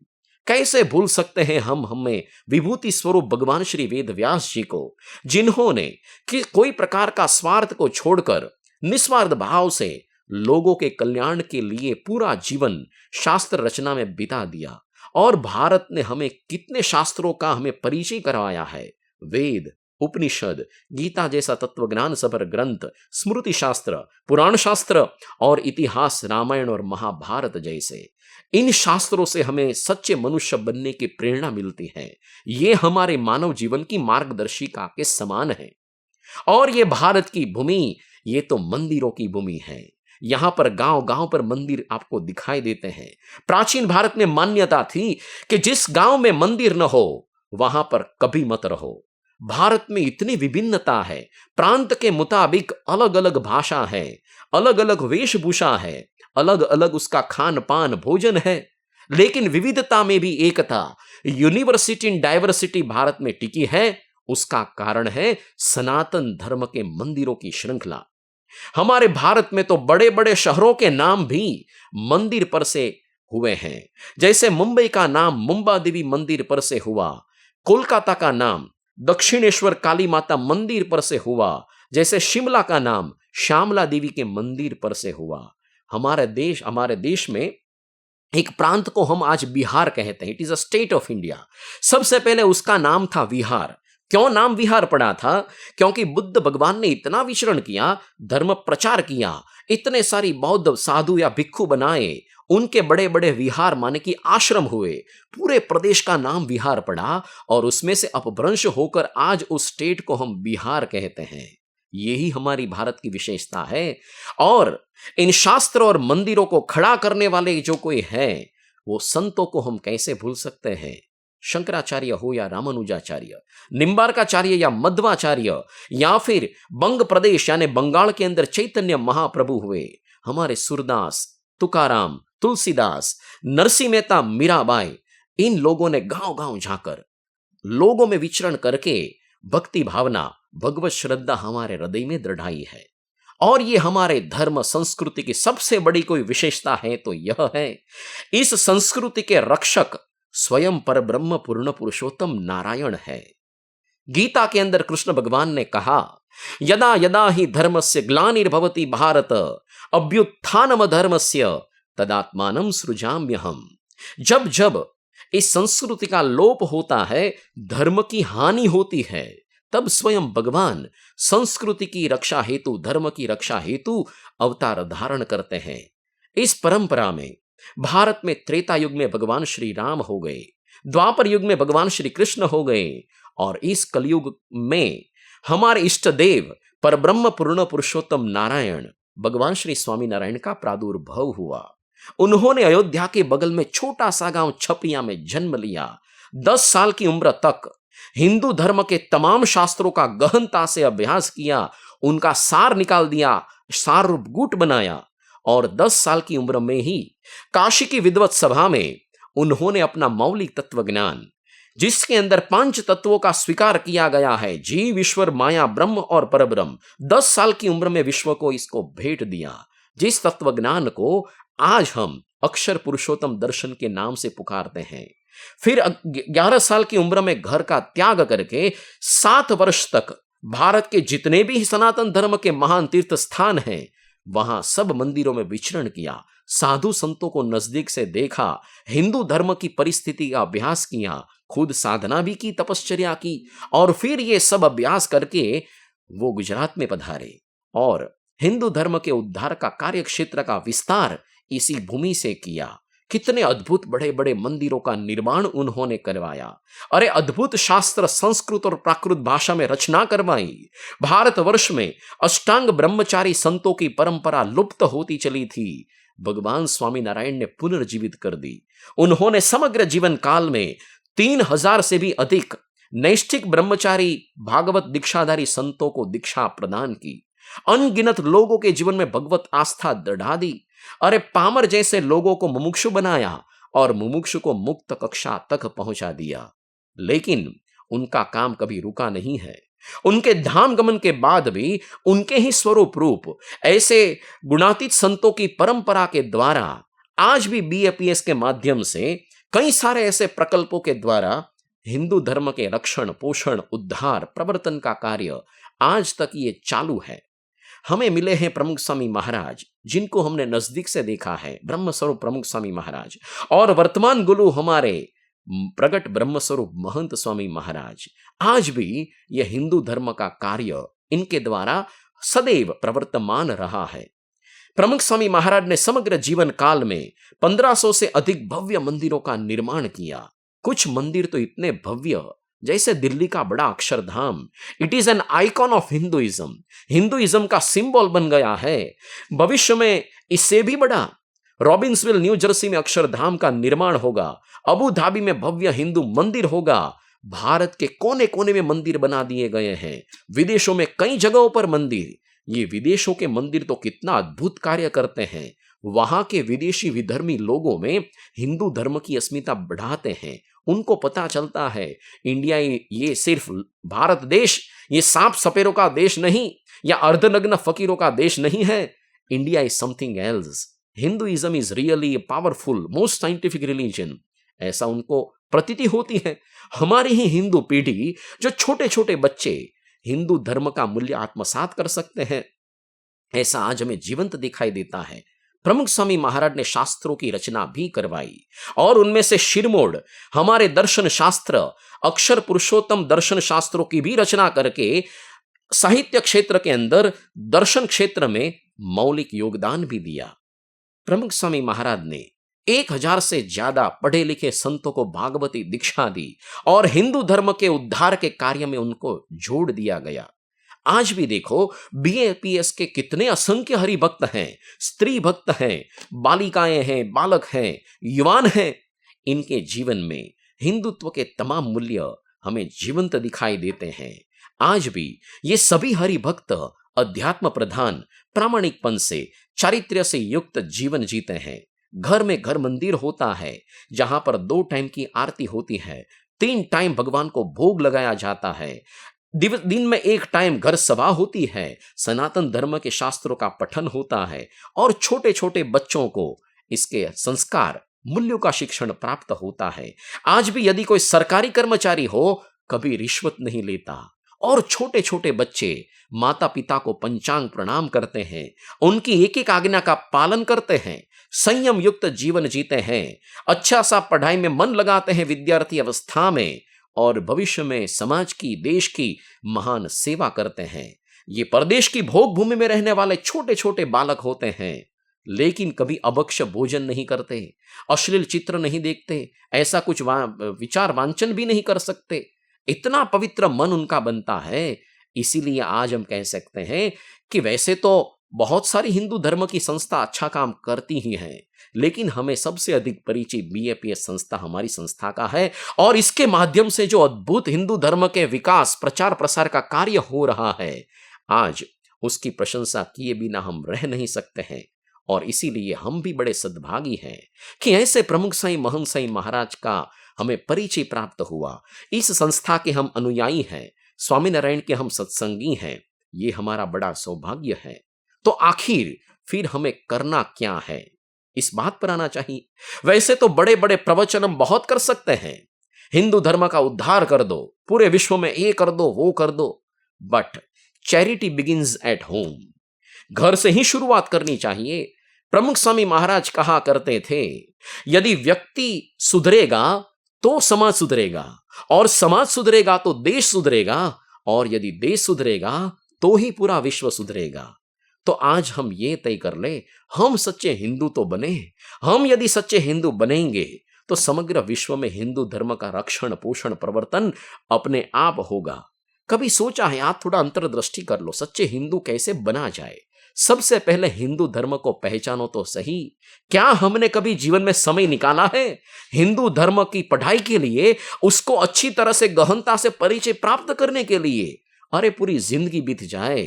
कैसे भूल सकते हैं हम हमें विभूति स्वरूप भगवान श्री वेद व्यास जी को, जिन्होंने कि कोई प्रकार का स्वार्थ को छोड़कर निस्वार्थ भाव से लोगों के कल्याण के लिए पूरा जीवन शास्त्र रचना में बिता दिया। और भारत ने हमें कितने शास्त्रों का हमें परिचय करवाया है। वेद, उपनिषद, गीता जैसा तत्वज्ञान सभर ग्रंथ, स्मृति शास्त्र, पुराण शास्त्र और इतिहास रामायण और महाभारत जैसे इन शास्त्रों से हमें सच्चे मनुष्य बनने की प्रेरणा मिलती है। ये हमारे मानव जीवन की मार्गदर्शिका के समान है। और ये भारत की भूमि, ये तो मंदिरों की भूमि है। यहां पर गांव गांव पर मंदिर आपको दिखाई देते हैं। प्राचीन भारत में मान्यता थी कि जिस गांव में मंदिर न हो वहां पर कभी मत रहो। भारत में इतनी विभिन्नता है, प्रांत के मुताबिक अलग अलग भाषा है, अलग अलग वेशभूषा है, अलग अलग उसका खान पान भोजन है, लेकिन विविधता में भी एकता। यूनिवर्सिटी इन डाइवर्सिटी भारत में टिकी है। उसका कारण है सनातन धर्म के मंदिरों की श्रृंखला। हमारे भारत में तो बड़े बड़े शहरों के नाम भी मंदिर पर से हुए हैं। जैसे मुंबई का नाम मुंबा देवी मंदिर पर से हुआ, कोलकाता का नाम दक्षिणेश्वर काली माता मंदिर पर से हुआ, जैसे शिमला का नाम श्यामला देवी के मंदिर पर से हुआ। हमारे देश में एक प्रांत को हम आज बिहार कहते हैं। It is a state of India. सबसे पहले उसका नाम था विहार। क्यों नाम विहार पड़ा था? क्योंकि बुद्ध भगवान ने इतना विचरण किया, धर्म प्रचार किया, इतने सारी बौद्ध साधु या भिक्षु बनाए, उनके बड़े बड़े विहार माने कि आश्रम हुए, पूरे प्रदेश का नाम विहार पड़ा और उसमें से अपभ्रंश होकर आज उस स्टेट को हम बिहार कहते हैं। यही हमारी भारत की विशेषता है। और इन शास्त्र और मंदिरों को खड़ा करने वाले जो कोई है, वो संतों को हम कैसे भूल सकते हैं? शंकराचार्य हो या रामानुजाचार्य, निम्बार्काचार्य या मध्वाचार्य, या फिर बंग प्रदेश यानी बंगाल के अंदर चैतन्य महाप्रभु हुए, हमारे सूरदास, तुकाराम, तुलसीदास, नरसिंह मेहता, मीराबाई, इन लोगों ने गांव गांव जाकर लोगों में विचरण करके भक्ति भावना, भगवत श्रद्धा हमारे हृदय में दृढ़ाई है। और ये हमारे धर्म संस्कृति की सबसे बड़ी कोई विशेषता है तो यह है, इस संस्कृति के रक्षक स्वयं पर ब्रह्म पूर्ण पुरुषोत्तम नारायण है। गीता के अंदर कृष्ण भगवान ने कहा, यदा यदा ही धर्मस्य ग्लानिर्भवति भारत अभ्युत्थानम धर्मस्य तदात्मानं सृजाम्यहम्। जब जब इस संस्कृति का लोप होता है, धर्म की हानि होती है, तब स्वयं भगवान संस्कृति की रक्षा हेतु, धर्म की रक्षा हेतु अवतार धारण करते हैं। इस परंपरा में भारत में त्रेता युग में भगवान श्री राम हो गए, द्वापर युग में भगवान श्री कृष्ण हो गए, और इस कलयुग में हमारे इष्ट देव परब्रह्म पूर्ण पुरुषोत्तम नारायण भगवान श्री स्वामी नारायण का प्रादुर्भाव हुआ। उन्होंने अयोध्या के बगल में छोटा सा गांव छपिया में जन्म लिया। 10 साल की उम्र तक हिंदू धर्म के तमाम शास्त्रों का गहनता से अभ्यास किया, उनका सार निकाल दिया, सार रूप गुट बनाया, और 10 साल की उम्र में ही काशी की विद्वत सभा में उन्होंने अपना मौलिक तत्व ज्ञान, जिसके अंदर 5 तत्वों का स्वीकार किया गया है, जीव, ईश्वर, माया, ब्रह्म और परब्रह्म, 10 साल की उम्र में विश्व को इसको भेंट दिया। जिस तत्व ज्ञान को आज हम अक्षर पुरुषोत्तम दर्शन के नाम से पुकारते हैं। फिर 11 साल की उम्र में घर का त्याग करके 7 वर्ष तक भारत के जितने भी सनातन धर्म के महान तीर्थ स्थान हैं, वहां सब मंदिरों में विचरण किया, साधु संतों को नजदीक से देखा, हिंदू धर्म की परिस्थिति का अभ्यास किया, खुद साधना भी की, तपश्चर्या की, और फिर ये सब अभ्यास करके वो गुजरात में पधारे और हिंदू धर्म के उद्धार का कार्य क्षेत्र का विस्तार इसी भूमि से किया। कितने अद्भुत बड़े बड़े मंदिरों का निर्माण उन्होंने करवाया। अरे अद्भुत शास्त्र संस्कृत और प्राकृत भाषा में रचना करवाई। भारतवर्ष में अष्टांग ब्रह्मचारी संतों की परंपरा लुप्त होती चली थी, भगवान स्वामी नारायण ने पुनर्जीवित कर दी। उन्होंने समग्र जीवन काल में 3000 से भी अधिक नैष्ठिक ब्रह्मचारी भागवत दीक्षाधारी संतों को दीक्षा प्रदान की। अनगिनत लोगों के जीवन में भगवत आस्था दृढ़ा दी। अरे पामर जैसे लोगों को मुमुक्षु बनाया और मुमुक्षु को मुक्त कक्षा तक पहुंचा दिया। लेकिन उनका काम कभी रुका नहीं है। उनके धाम गमन के बाद भी उनके ही स्वरूप रूप ऐसे गुणातीत संतों की परंपरा के द्वारा आज भी BAPS के माध्यम से कई सारे ऐसे प्रकल्पों के द्वारा हिंदू धर्म के रक्षण, पोषण, उद्धार, प्रवर्तन का कार्य आज तक ये चालू है। हमें मिले हैं प्रमुख स्वामी महाराज, जिनको हमने नजदीक से देखा है, ब्रह्मस्वरूप प्रमुख स्वामी महाराज, और वर्तमान गुरु हमारे प्रगट ब्रह्मस्वरूप महंत स्वामी महाराज। आज भी यह हिंदू धर्म का कार्य इनके द्वारा सदैव प्रवर्तमान रहा है। प्रमुख स्वामी महाराज ने समग्र जीवन काल में 1500 से अधिक भव्य मंदिरों का निर्माण किया। कुछ मंदिर तो इतने भव्य, जैसे दिल्ली का बड़ा Akshardham, it is an icon of Hinduism, Hinduism का सिंबल बन गया है। भविष्य में इससे भी बड़ा रॉबिन्सविल न्यू जर्सी में अक्षरधाम का निर्माण होगा। अबू धाबी में भव्य हिंदू मंदिर होगा। भारत के कोने कोने में मंदिर बना दिए गए हैं, विदेशों में कई जगहों पर मंदिर। ये विदेशों के मंदिर तो कितना अद्भुत कार्य करते हैं। वहां के विदेशी विधर्मी लोगों में हिंदू धर्म की अस्मिता बढ़ाते हैं। उनको पता चलता है इंडिया ये सिर्फ भारत देश, ये सांप सपेरों का देश नहीं या अर्धनग्न फकीरों का देश नहीं है। India is something else. Hinduism is really powerful, most scientific religion, ऐसा उनको प्रतीति होती है। हमारी ही हिंदू पीढ़ी, जो छोटे छोटे बच्चे हिंदू धर्म का मूल्य आत्मसात कर सकते हैं, ऐसा आज हमें जीवंत दिखाई देता है। प्रमुख स्वामी महाराज ने शास्त्रों की रचना भी करवाई और उनमें से शिरमोड़ हमारे दर्शन शास्त्र, अक्षर पुरुषोत्तम दर्शन शास्त्रों की भी रचना करके साहित्य क्षेत्र के अंदर दर्शन क्षेत्र में मौलिक योगदान भी दिया। प्रमुख स्वामी महाराज ने 1000 से ज्यादा पढ़े लिखे संतों को भागवती दीक्षा दी और हिंदू धर्म के उद्धार के कार्य में उनको जोड़ दिया गया। आज भी देखो BAPS के कितने असंख्य हरि भक्त हैं, स्त्री भक्त हैं, बालिकाएं हैं, बालक हैं, युवान हैं। इनके जीवन में हिंदुत्व के तमाम मूल्य हमें जीवंत दिखाई देते हैं। आज भी ये सभी हरि भक्त अध्यात्म प्रधान, प्रामाणिकपन से, चारित्र्य से युक्त जीवन जीते हैं। घर में घर मंदिर होता है, जहां पर 2 टाइम की आरती होती है, 3 टाइम भगवान को भोग लगाया जाता है, दिन में 1 टाइम घर सभा होती है, सनातन धर्म के शास्त्रों का पठन होता है और छोटे छोटे बच्चों को इसके संस्कार, मूल्यों का शिक्षण प्राप्त होता है। आज भी यदि कोई सरकारी कर्मचारी हो, कभी रिश्वत नहीं लेता और छोटे छोटे बच्चे माता पिता को पंचांग प्रणाम करते हैं, उनकी एक एक आज्ञा का पालन करते हैं, संयम युक्त जीवन जीते हैं, अच्छा सा पढ़ाई में मन लगाते हैं विद्यार्थी अवस्था में और भविष्य में समाज की, देश की महान सेवा करते हैं। ये परदेश की भोग भूमि में रहने वाले छोटे छोटे बालक होते हैं, लेकिन कभी अभक्ष भोजन नहीं करते, अश्लील चित्र नहीं देखते, ऐसा कुछ विचार वांछन भी नहीं कर सकते। इतना पवित्र मन उनका बनता है। इसीलिए आज हम कह सकते हैं कि वैसे तो बहुत सारी हिंदू धर्म की संस्था अच्छा काम करती ही हैं, लेकिन हमें सबसे अधिक परिचित BAPS संस्था हमारी संस्था का है और इसके माध्यम से जो अद्भुत हिंदू धर्म के विकास, प्रचार प्रसार का कार्य हो रहा है, आज उसकी प्रशंसा किए बिना हम रह नहीं सकते हैं। और इसीलिए हम भी बड़े सद्भागी हैं कि ऐसे प्रमुख साईं महंत साईं महाराज का हमें परिचय प्राप्त हुआ। इस संस्था के हम अनुयायी हैं, स्वामीनारायण के हम सत्संगी हैं। ये हमारा बड़ा सौभाग्य है। तो आखिर फिर हमें करना क्या है, इस बात पर आना चाहिए। वैसे तो बड़े बड़े प्रवचन हम बहुत कर सकते हैं, हिंदू धर्म का उद्धार कर दो, पूरे विश्व में ये कर दो, वो कर दो, but charity begins at home. घर से ही शुरुआत करनी चाहिए। प्रमुख स्वामी महाराज कहा करते थे, यदि व्यक्ति सुधरेगा तो समाज सुधरेगा और समाज सुधरेगा तो देश सुधरेगा और यदि देश सुधरेगा तो ही पूरा विश्व सुधरेगा। तो आज हम ये तय कर ले, हम सच्चे हिंदू तो बने। हम यदि सच्चे हिंदू बनेंगे तो समग्र विश्व में हिंदू धर्म का रक्षण, पोषण, प्रवर्तन अपने आप होगा। कभी सोचा है, आप थोड़ा अंतर्दृष्टि कर लो, सच्चे हिंदू कैसे बना जाए? सबसे पहले हिंदू धर्म को पहचानो तो सही। क्या हमने कभी जीवन में समय निकाला है हिंदू धर्म की पढ़ाई के लिए, उसको अच्छी तरह से गहनता से परिचय प्राप्त करने के लिए? अरे पूरी जिंदगी बीत जाए,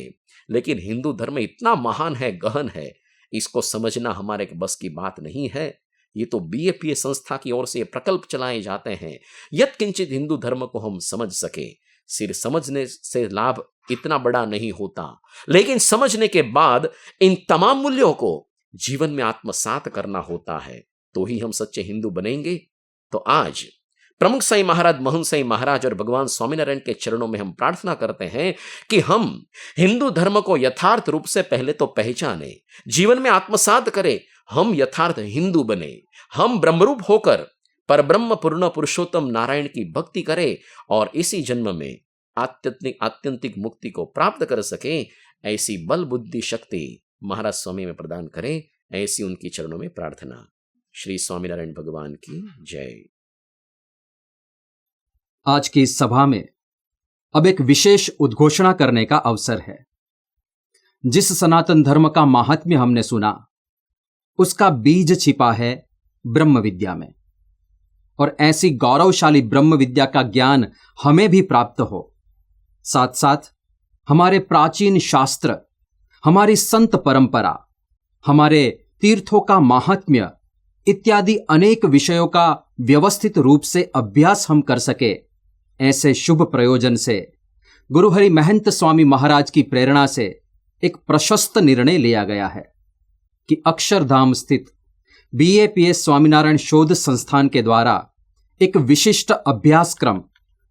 लेकिन हिंदू धर्म इतना महान है, गहन है, इसको समझना हमारे बस की बात नहीं है। ये तो BAPA संस्था की ओर से प्रकल्प चलाए जाते हैं, यत् किंचित हिंदू धर्म को हम समझ सके। सिर्फ समझने से लाभ इतना बड़ा नहीं होता, लेकिन समझने के बाद इन तमाम मूल्यों को जीवन में आत्मसात करना होता है, तो ही हम सच्चे हिंदू बनेंगे। तो आज प्रमुख साईं महाराज, महंत साईं महाराज और भगवान स्वामीनारायण के चरणों में हम प्रार्थना करते हैं कि हम हिंदू धर्म को यथार्थ रूप से पहले तो पहचाने, जीवन में आत्मसात करें, हम यथार्थ हिंदू बने, हम ब्रह्मरूप होकर परब्रह्म पूर्ण पुरुषोत्तम नारायण की भक्ति करें और इसी जन्म में आत्यंतिक मुक्ति को प्राप्त कर सके। ऐसी बल बुद्धि शक्ति महाराज स्वामी में प्रदान करें, ऐसी उनकी चरणों में प्रार्थना। श्री स्वामीनारायण भगवान की जय। आज की इस सभा में अब एक विशेष उद्घोषणा करने का अवसर है। जिस सनातन धर्म का महात्म्य हमने सुना, उसका बीज छिपा है ब्रह्म विद्या में, और ऐसी गौरवशाली ब्रह्म विद्या का ज्ञान हमें भी प्राप्त हो। साथ साथ हमारे प्राचीन शास्त्र, हमारी संत परंपरा, हमारे तीर्थों का महात्म्य इत्यादि अनेक विषयों का व्यवस्थित रूप से अभ्यास हम कर सके, ऐसे शुभ प्रयोजन से गुरुहरि महंत स्वामी महाराज की प्रेरणा से एक प्रशस्त निर्णय लिया गया है कि अक्षरधाम स्थित BAPA स्वामीनारायण शोध संस्थान के द्वारा एक विशिष्ट अभ्यासक्रम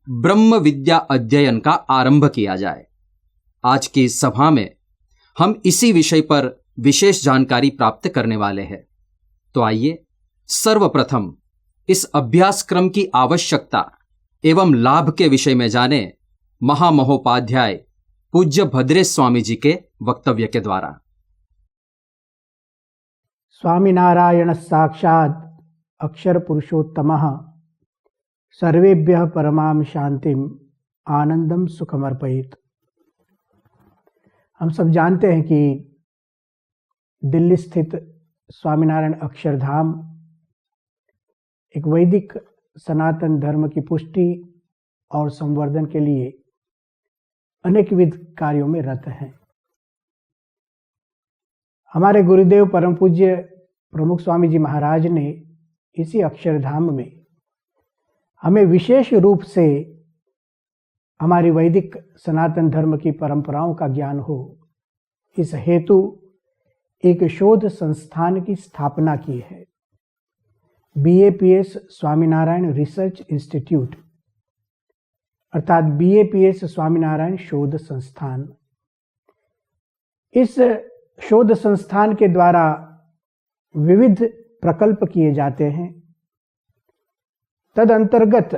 ब्रह्म विद्या अध्ययन का आरंभ किया जाए। आज की इस सभा में हम इसी विषय पर विशेष जानकारी प्राप्त करने वाले हैं। तो आइए सर्वप्रथम इस अभ्यासक्रम की आवश्यकता एवं लाभ के विषय में जाने महामहोपाध्याय पूज्य भद्रेश स्वामी जी के वक्तव्य के द्वारा। स्वामीनारायण साक्षात् अक्षर पुरुषोत्तमः सर्वेभ्यः परमां शांतिम आनंदम सुखमर्पयेत्। हम सब जानते हैं कि दिल्ली स्थित स्वामीनारायण अक्षरधाम एक वैदिक सनातन धर्म की पुष्टि और संवर्धन के लिए अनेकविध कार्यों में रत हैं। हमारे गुरुदेव परम पूज्य प्रमुख स्वामी जी महाराज ने इसी अक्षरधाम में हमें विशेष रूप से हमारी वैदिक सनातन धर्म की परंपराओं का ज्ञान हो, इस हेतु एक शोध संस्थान की स्थापना की है, BAPS स्वामीनारायण रिसर्च इंस्टीट्यूट अर्थात BAPS स्वामीनारायण शोध संस्थान। इस शोध संस्थान के द्वारा विविध प्रकल्प किए जाते हैं। तद अंतर्गत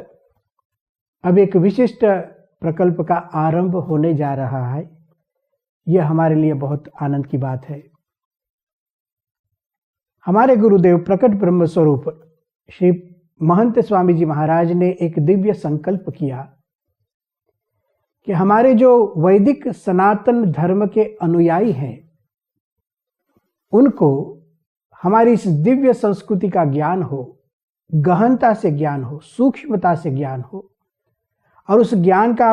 अब एक विशिष्ट प्रकल्प का आरंभ होने जा रहा है। यह हमारे लिए बहुत आनंद की बात है। हमारे गुरुदेव प्रकट ब्रह्म स्वरूप श्री महंत स्वामी जी महाराज ने एक दिव्य संकल्प किया कि हमारे जो वैदिक सनातन धर्म के अनुयायी हैं, उनको हमारी इस दिव्य संस्कृति का ज्ञान हो, गहनता से ज्ञान हो, सूक्ष्मता से ज्ञान हो, और उस ज्ञान का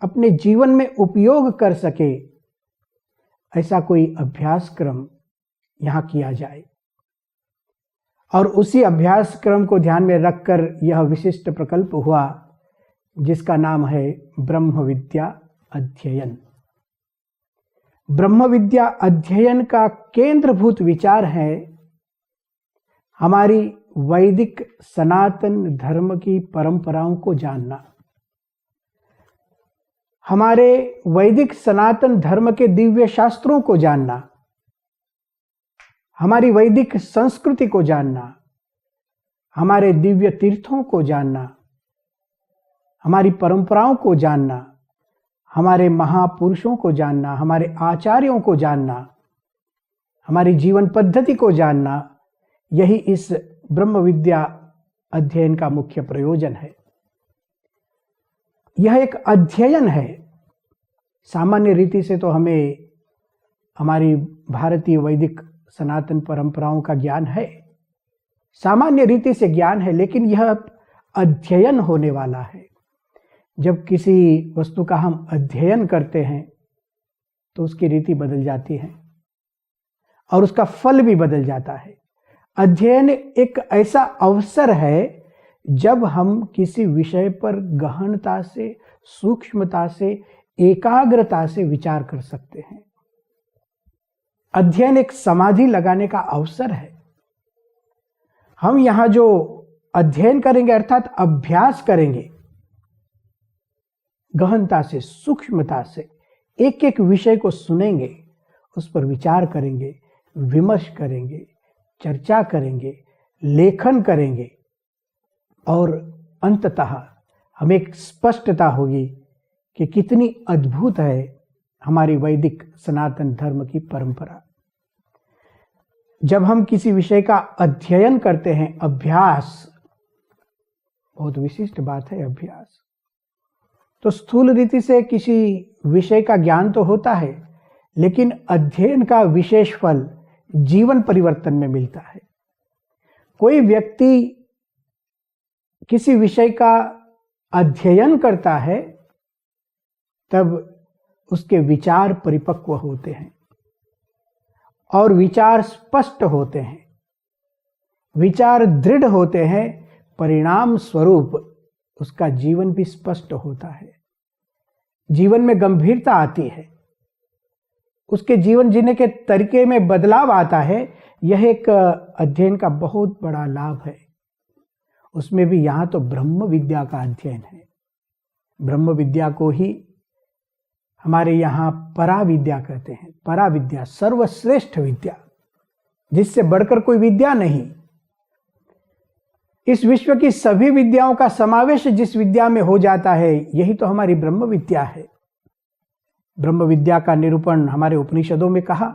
अपने जीवन में उपयोग कर सके, ऐसा कोई अभ्यासक्रम यहाँ किया जाए। और उसी अभ्यासक्रम को ध्यान में रखकर यह विशिष्ट प्रकल्प हुआ, जिसका नाम है ब्रह्म विद्या अध्ययन। ब्रह्म विद्या अध्ययन का केंद्रभूत विचार है हमारी वैदिक सनातन धर्म की परंपराओं को जानना, हमारे वैदिक सनातन धर्म के दिव्य शास्त्रों को जानना, हमारी वैदिक संस्कृति को जानना, हमारे दिव्य तीर्थों को जानना, हमारी परंपराओं को जानना, हमारे महापुरुषों को जानना, हमारे आचार्यों को जानना, हमारी जीवन पद्धति को जानना, यही इस ब्रह्म विद्या अध्ययन का मुख्य प्रयोजन है। यह एक अध्ययन है। सामान्य रीति से तो हमें हमारी भारतीय वैदिक सनातन परंपराओं का ज्ञान है, सामान्य रीति से ज्ञान है, लेकिन यह अध्ययन होने वाला है। जब किसी वस्तु का हम अध्ययन करते हैं तो उसकी रीति बदल जाती है और उसका फल भी बदल जाता है। अध्ययन एक ऐसा अवसर है जब हम किसी विषय पर गहनता से, सूक्ष्मता से, एकाग्रता से विचार कर सकते हैं। अध्ययन एक समाधि लगाने का अवसर है। हम यहाँ जो अध्ययन करेंगे अर्थात अभ्यास करेंगे, गहनता से, सूक्ष्मता से एक एक विषय को सुनेंगे, उस पर विचार करेंगे, विमर्श करेंगे, चर्चा करेंगे, लेखन करेंगे और अंततः हमें एक स्पष्टता होगी कि कितनी अद्भुत है हमारी वैदिक सनातन धर्म की परंपरा। जब हम किसी विषय का अध्ययन करते हैं, अभ्यास, बहुत विशिष्ट बात है अभ्यास, तो स्थूल रीति से किसी विषय का ज्ञान तो होता है, लेकिन अध्ययन का विशेष फल जीवन परिवर्तन में मिलता है। कोई व्यक्ति किसी विषय का अध्ययन करता है तब उसके विचार परिपक्व होते हैं और विचार स्पष्ट होते हैं, विचार दृढ़ होते हैं, परिणाम स्वरूप उसका जीवन भी स्पष्ट होता है, जीवन में गंभीरता आती है, उसके जीवन जीने के तरीके में बदलाव आता है। यह एक अध्ययन का बहुत बड़ा लाभ है। उसमें भी यहाँ तो ब्रह्म विद्या का अध्ययन है। ब्रह्म विद्या को ही हमारे यहाँ परा विद्या कहते हैं। परा विद्या, सर्वश्रेष्ठ विद्या, जिससे बढ़कर कोई विद्या नहीं। इस विश्व की सभी विद्याओं का समावेश जिस विद्या में हो जाता है, यही तो हमारी ब्रह्म विद्या है। ब्रह्म विद्या का निरूपण हमारे उपनिषदों में कहा,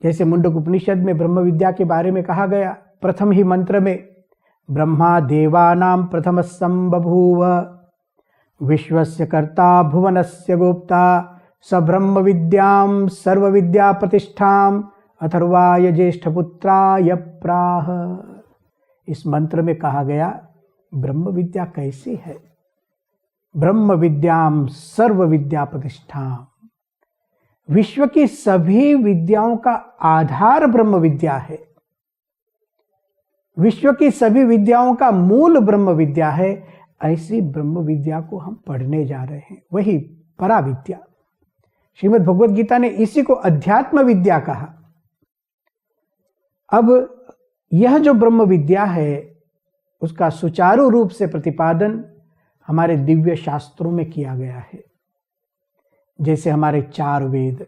जैसे मुंडक उपनिषद में ब्रह्म विद्या के बारे में कहा गया। प्रथम ही मंत्र में ब्रह्मा देवानां प्रथमः बभूव, विश्वस्य कर्ता भुवनस्य गोप्ता, स ब्रह्म विद्यां सर्व विद्या प्रतिष्ठां अथर्वाय ज्येष्ठपुत्राय प्राह। इस मंत्र में कहा गया ब्रह्म विद्या कैसी है। ब्रह्म विद्यां सर्व विद्या प्रतिष्ठां, विश्व की सभी विद्याओं का आधार ब्रह्म विद्या है। विश्व की सभी विद्याओं का मूल ब्रह्म विद्या है। ऐसी ब्रह्म विद्या को हम पढ़ने जा रहे हैं, वही परा विद्या। श्रीमद् भगवद गीता ने इसी को अध्यात्म विद्या कहा। अब यह जो ब्रह्म विद्या है, उसका सुचारू रूप से प्रतिपादन हमारे दिव्य शास्त्रों में किया गया है। जैसे हमारे 4 वेद,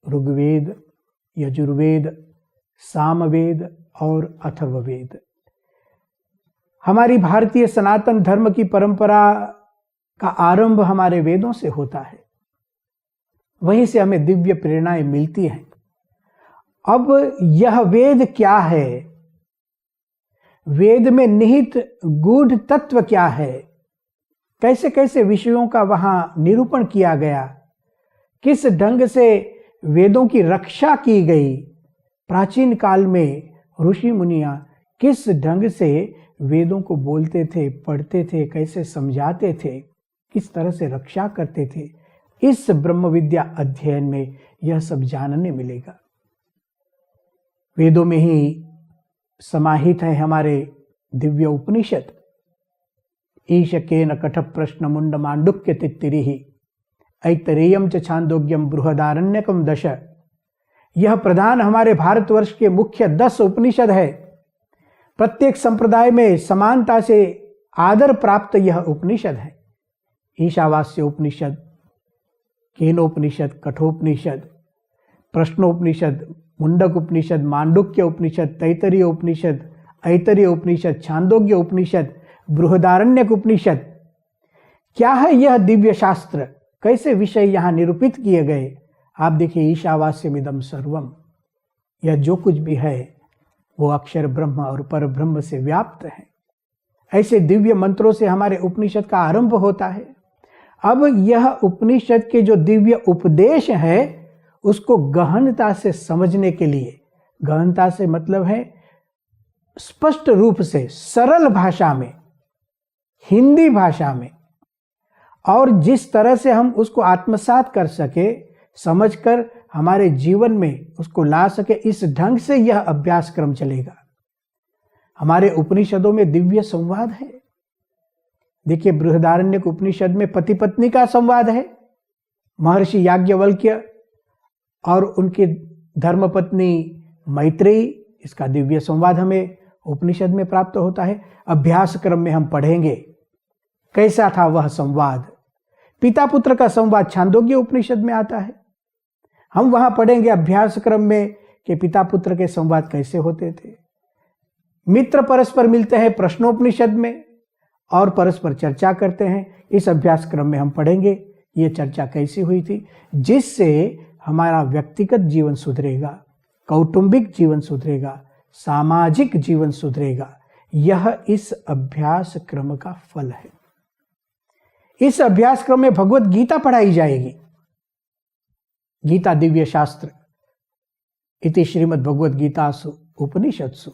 ऋग्वेद, यजुर्वेद, सामवेद और अथर्ववेद। हमारी भारतीय सनातन धर्म की परंपरा का आरंभ हमारे वेदों से होता है, वहीं से हमें दिव्य प्रेरणाएं मिलती हैं। अब यह वेद क्या है, वेद में निहित गूढ़ तत्व क्या है, कैसे कैसे विषयों का वहां निरूपण किया गया, किस ढंग से वेदों की रक्षा की गई, प्राचीन काल में ऋषि मुनियां किस ढंग से वेदों को बोलते थे, पढ़ते थे, कैसे समझाते थे, किस तरह से रक्षा करते थे, इस ब्रह्म विद्या अध्ययन में यह सब जानने मिलेगा। वेदों में ही समाहित है हमारे दिव्य उपनिषद। ईशकेन कठ प्रश्न मुंड मांडुक्य तित्तिरिहि, ऐतरेयम च छांदोग्यम बृहदारण्यकम दश। यह प्रधान हमारे भारतवर्ष के मुख्य 10 उपनिषद है। प्रत्येक संप्रदाय में समानता से आदर प्राप्त यह उपनिषद है। ईशावास्य उपनिषद, केनोपनिषद, कठोपनिषद, प्रश्नोपनिषद, मुंडक उपनिषद, मांडुक्य उपनिषद, तैतरीय उपनिषद, ऐतरीय उपनिषद, छांदोग्य उपनिषद, बृहदारण्यक उपनिषद। क्या है यह दिव्य शास्त्र, कैसे विषय यहाँ निरूपित किए गए। आप देखिए, ईशावास्यमिदं सर्वम, यह जो कुछ भी है वो अक्षर ब्रह्म और पर ब्रह्म से व्याप्त है। ऐसे दिव्य मंत्रों से हमारे उपनिषद का आरंभ होता है। अब यह उपनिषद के जो दिव्य उपदेश है, उसको गहनता से समझने के लिए, गहनता से मतलब है स्पष्ट रूप से, सरल भाषा में, हिंदी भाषा में, और जिस तरह से हम उसको आत्मसात कर सके, समझकर हमारे जीवन में उसको ला सके, इस ढंग से यह अभ्यास क्रम चलेगा। हमारे उपनिषदों में दिव्य संवाद है। देखिए, बृहदारण्यक उपनिषद में पति पत्नी का संवाद है। महर्षि याज्ञवल्क्य और उनकी धर्मपत्नी मैत्रेयी, इसका दिव्य संवाद हमें उपनिषद में प्राप्त होता है। अभ्यास क्रम में हम पढ़ेंगे कैसा था वह संवाद। पिता पुत्र का संवाद छांदोग्य उपनिषद में आता है। हम वहां पढ़ेंगे अभ्यास क्रम में कि पिता पुत्र के संवाद कैसे होते थे। मित्र परस्पर मिलते हैं प्रश्नोपनिषद में और परस्पर चर्चा करते हैं। इस अभ्यास क्रम में हम पढ़ेंगे ये चर्चा कैसी हुई थी, जिससे हमारा व्यक्तिगत जीवन सुधरेगा, कौटुंबिक जीवन सुधरेगा, सामाजिक जीवन सुधरेगा। यह इस अभ्यास क्रम का फल है। इस अभ्यास क्रम में भगवत गीता पढ़ाई जाएगी। गीता दिव्य शास्त्र इति श्रीमद् भगवत गीतासु उपनिषत्सु।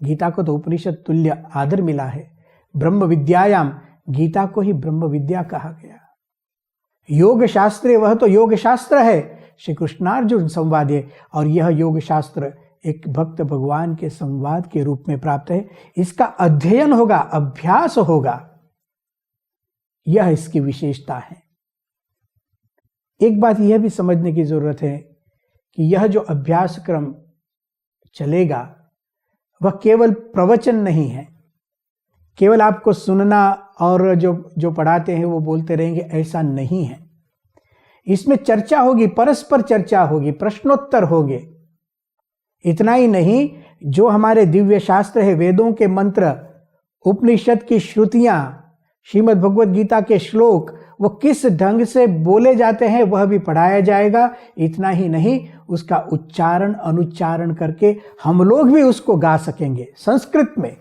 गीता को तो उपनिषद तुल्य आदर मिला है। ब्रह्म विद्यायाम, गीता को ही ब्रह्म विद्या कहा गया। योग शास्त्र, वह तो योग शास्त्र है, श्री कृष्णार्जुन संवाद है। और यह योग शास्त्र एक भक्त भगवान के संवाद के रूप में प्राप्त है। इसका अध्ययन होगा, अभ्यास होगा, यह इसकी विशेषता है। एक बात यह भी समझने की जरूरत है कि यह जो अभ्यास क्रम चलेगा वह केवल प्रवचन नहीं है, केवल आपको सुनना और जो पढ़ाते हैं वो बोलते रहेंगे, ऐसा नहीं है। इसमें चर्चा होगी, परस्पर चर्चा होगी, प्रश्नोत्तर होंगे। इतना ही नहीं, जो हमारे दिव्य शास्त्र है, वेदों के मंत्र, उपनिषद की श्रुतियां, श्रीमद् भगवत गीता के श्लोक, वो किस ढंग से बोले जाते हैं वह भी पढ़ाया जाएगा। इतना ही नहीं, उसका उच्चारण अनुच्चारण करके हम लोग भी उसको गा सकेंगे संस्कृत में।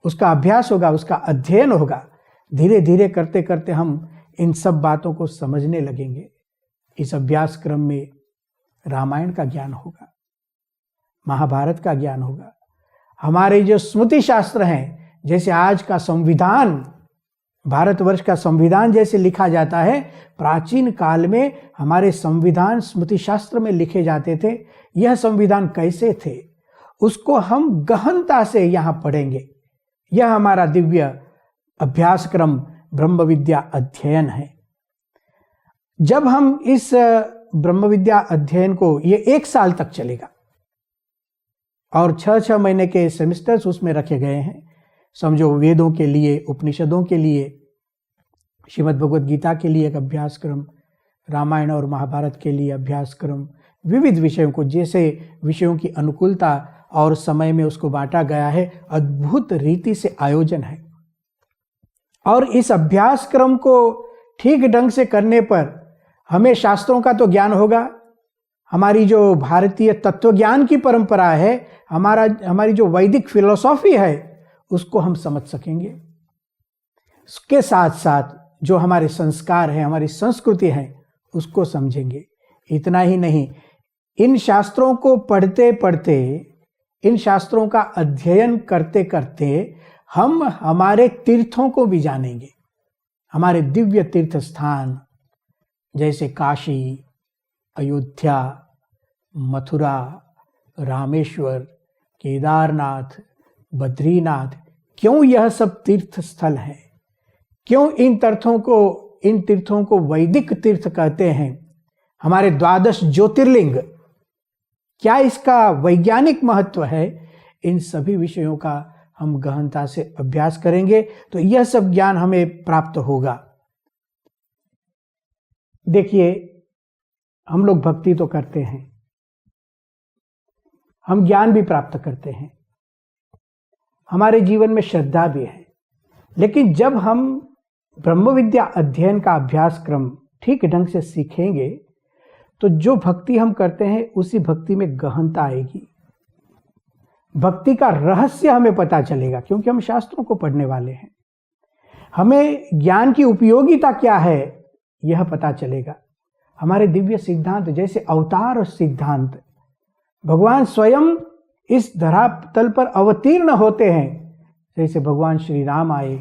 उसका अभ्यास होगा, उसका अध्ययन होगा। धीरे धीरे करते करते हम इन सब बातों को समझने लगेंगे। इस अभ्यास क्रम में रामायण का ज्ञान होगा, महाभारत का ज्ञान होगा। हमारे जो स्मृति शास्त्र हैं, जैसे आज का संविधान, भारतवर्ष का संविधान जैसे लिखा जाता है, प्राचीन काल में हमारे संविधान स्मृति शास्त्र में लिखे जाते थे। यह संविधान कैसे थे उसको हम गहनता से यहाँ पढ़ेंगे। यह हमारा दिव्य अभ्यास क्रम ब्रह्म विद्या अध्ययन है। जब हम इस ब्रह्म विद्या अध्ययन को, ये 1 साल तक चलेगा और 6-6 महीने के सेमेस्टर्स उसमें रखे गए हैं। समझो, वेदों के लिए, उपनिषदों के लिए, श्रीमद् भगवत गीता के लिए एक अभ्यास क्रम, रामायण और महाभारत के लिए अभ्यास क्रम, विविध विषयों को, जैसे विषयों की अनुकूलता और समय में उसको बांटा गया है, अद्भुत रीति से आयोजन है। और इस अभ्यास क्रम को ठीक ढंग से करने पर हमें शास्त्रों का तो ज्ञान होगा, हमारी जो भारतीय तत्व ज्ञान की परंपरा है, हमारी जो वैदिक फिलोसॉफी है, उसको हम समझ सकेंगे। उसके साथ साथ जो हमारे संस्कार हैं, हमारी संस्कृति है, उसको समझेंगे। इतना ही नहीं, इन शास्त्रों को पढ़ते पढ़ते, इन शास्त्रों का अध्ययन करते करते हम हमारे तीर्थों को भी जानेंगे। हमारे दिव्य तीर्थ स्थान जैसे काशी, अयोध्या, मथुरा, रामेश्वर, केदारनाथ, बद्रीनाथ, क्यों यह सब तीर्थ स्थल हैं? क्यों इन तीर्थों को वैदिक तीर्थ कहते हैं? हमारे 12 ज्योतिर्लिंग, क्या इसका वैज्ञानिक महत्व है? इन सभी विषयों का हम गहनता से अभ्यास करेंगे तो यह सब ज्ञान हमें प्राप्त होगा। देखिए, हम लोग भक्ति तो करते हैं, हम ज्ञान भी प्राप्त करते हैं, हमारे जीवन में श्रद्धा भी है। लेकिन जब हम ब्रह्म विद्या अध्ययन का अभ्यास क्रम ठीक ढंग से सीखेंगे तो जो भक्ति हम करते हैं उसी भक्ति में गहनता आएगी। भक्ति का रहस्य हमें पता चलेगा, क्योंकि हम शास्त्रों को पढ़ने वाले हैं। हमें ज्ञान की उपयोगिता क्या है यह पता चलेगा। हमारे दिव्य सिद्धांत, जैसे अवतार सिद्धांत, भगवान स्वयं इस धरातल पर अवतीर्ण होते हैं। जैसे भगवान श्री राम आए,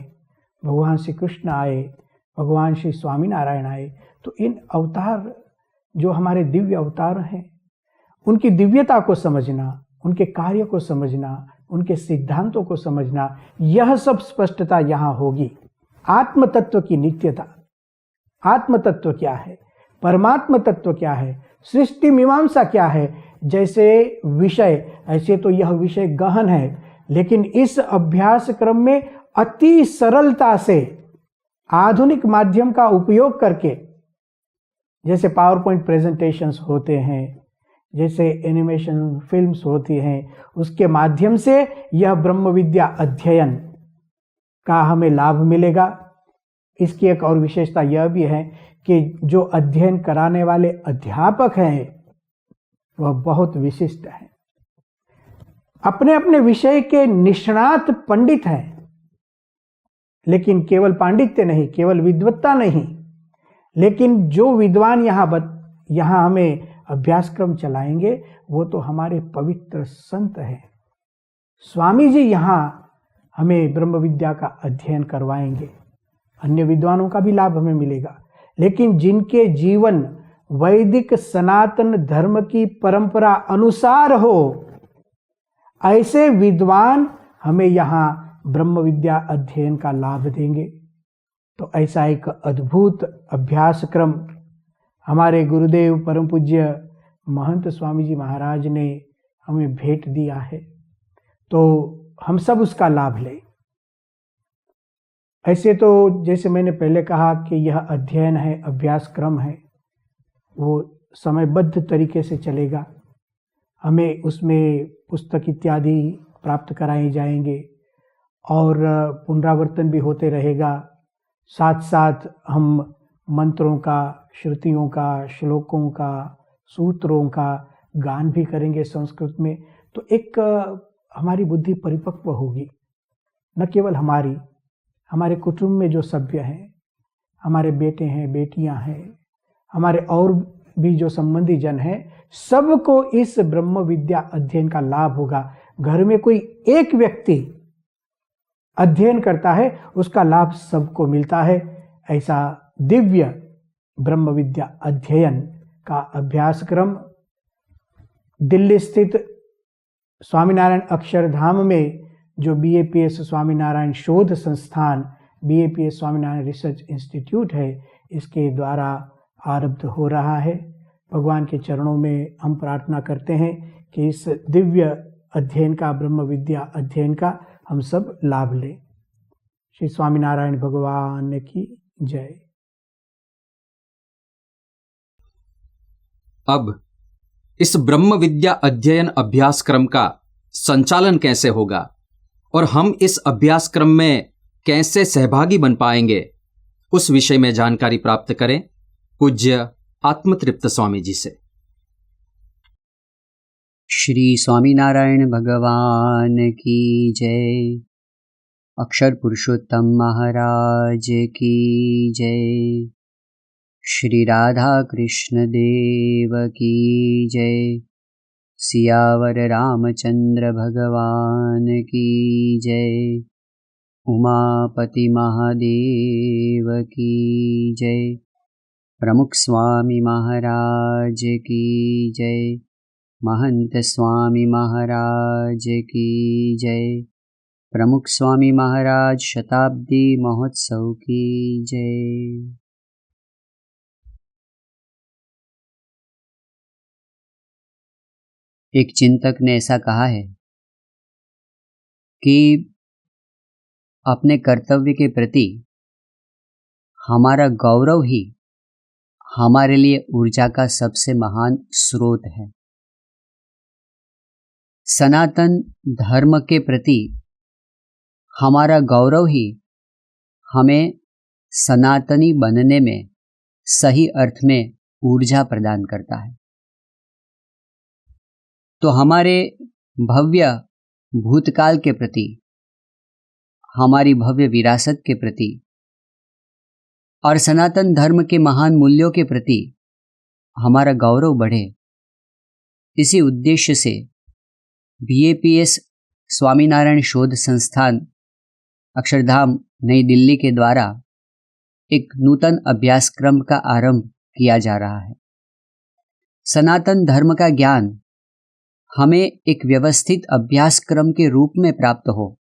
भगवान श्री कृष्ण आए, भगवान श्री स्वामीनारायण आए, तो इन अवतार जो हमारे दिव्य अवतार हैं, उनकी दिव्यता को समझना, उनके कार्य को समझना, उनके सिद्धांतों को समझना, यह सब स्पष्टता यहाँ होगी। आत्म तत्व की नित्यता, आत्म तत्व क्या है, परमात्म तत्व क्या है, सृष्टि मीमांसा क्या है, जैसे विषय ऐसे तो यह विषय गहन है, लेकिन इस अभ्यास क्रम में अति सरलता से आधुनिक माध्यम का उपयोग करके, जैसे पावर पॉइंट प्रेजेंटेशंस होते हैं, जैसे एनिमेशन फिल्म्स होती हैं, उसके माध्यम से यह ब्रह्म विद्या अध्ययन का हमें लाभ मिलेगा। इसकी एक और विशेषता यह भी है कि जो अध्ययन कराने वाले अध्यापक हैं वह बहुत विशिष्ट हैं, अपने अपने विषय के निष्णात पंडित हैं, लेकिन केवल पांडित्य नहीं, केवल विद्वत्ता नहीं, लेकिन जो विद्वान यहाँ हमें अभ्यासक्रम चलाएंगे वो तो हमारे पवित्र संत हैं। स्वामी जी यहाँ हमें ब्रह्म विद्या का अध्ययन करवाएंगे, अन्य विद्वानों का भी लाभ हमें मिलेगा, लेकिन जिनके जीवन वैदिक सनातन धर्म की परंपरा अनुसार हो, ऐसे विद्वान हमें यहाँ ब्रह्म विद्या अध्ययन का लाभ देंगे। तो ऐसा एक अद्भुत अभ्यासक्रम हमारे गुरुदेव परम पूज्य महंत स्वामी जी महाराज ने हमें भेंट दिया है, तो हम सब उसका लाभ लें। ऐसे तो जैसे मैंने पहले कहा कि यह अध्ययन है, अभ्यासक्रम है, वो समयबद्ध तरीके से चलेगा। हमें उसमें पुस्तक इत्यादि प्राप्त कराए जाएंगे और पुनरावर्तन भी होते रहेगा। साथ साथ हम मंत्रों का, श्रुतियों का, श्लोकों का, सूत्रों का गान भी करेंगे संस्कृत में। तो एक हमारी बुद्धि परिपक्व होगी, न केवल हमारे कुटुंब में जो सभ्य हैं, हमारे बेटे हैं, बेटियां हैं, हमारे और भी जो संबंधी जन हैं, सबको इस ब्रह्म विद्या अध्ययन का लाभ होगा। घर में कोई एक व्यक्ति अध्ययन करता है, उसका लाभ सबको मिलता है। ऐसा दिव्य ब्रह्म विद्या अध्ययन का अभ्यासक्रम दिल्ली स्थित स्वामीनारायण अक्षरधाम में जो BAPS स्वामीनारायण शोध संस्थान, BAPS स्वामीनारायण रिसर्च इंस्टीट्यूट है, इसके द्वारा आरब्ध हो रहा है। भगवान के चरणों में हम प्रार्थना करते हैं कि इस दिव्य अध्ययन का, ब्रह्म विद्या अध्ययन का हम सब लाभ लें। श्री स्वामीनारायण भगवान की जय। अब इस ब्रह्म विद्या अध्ययन अभ्यासक्रम का संचालन कैसे होगा और हम इस अभ्यासक्रम में कैसे सहभागी बन पाएंगे, उस विषय में जानकारी प्राप्त करें पूज्य आत्मतृप्त स्वामी जी से। श्री स्वामीनारायण भगवान की जय। अक्षर पुरुषोत्तम महाराज की जय। श्री राधा कृष्ण देव की जय। सियावर रामचंद्र भगवान की जय। उमापति महादेव की जय। प्रमुख स्वामी महाराज की जय। महंत स्वामी महाराज की जय। प्रमुख स्वामी महाराज शताब्दी महोत्सव की जय। एक चिंतक ने ऐसा कहा है कि अपने कर्तव्य के प्रति हमारा गौरव ही हमारे लिए ऊर्जा का सबसे महान स्रोत है। सनातन धर्म के प्रति हमारा गौरव ही हमें सनातनी बनने में सही अर्थ में ऊर्जा प्रदान करता है। तो हमारे भव्य भूतकाल के प्रति, हमारी भव्य विरासत के प्रति और सनातन धर्म के महान मूल्यों के प्रति हमारा गौरव बढ़े, इसी उद्देश्य से BAPS स्वामीनारायण शोध संस्थान अक्षरधाम नई दिल्ली के द्वारा एक नूतन अभ्यासक्रम का आरंभ किया जा रहा है। सनातन धर्म का ज्ञान हमें एक व्यवस्थित अभ्यास क्रम के रूप में प्राप्त हो,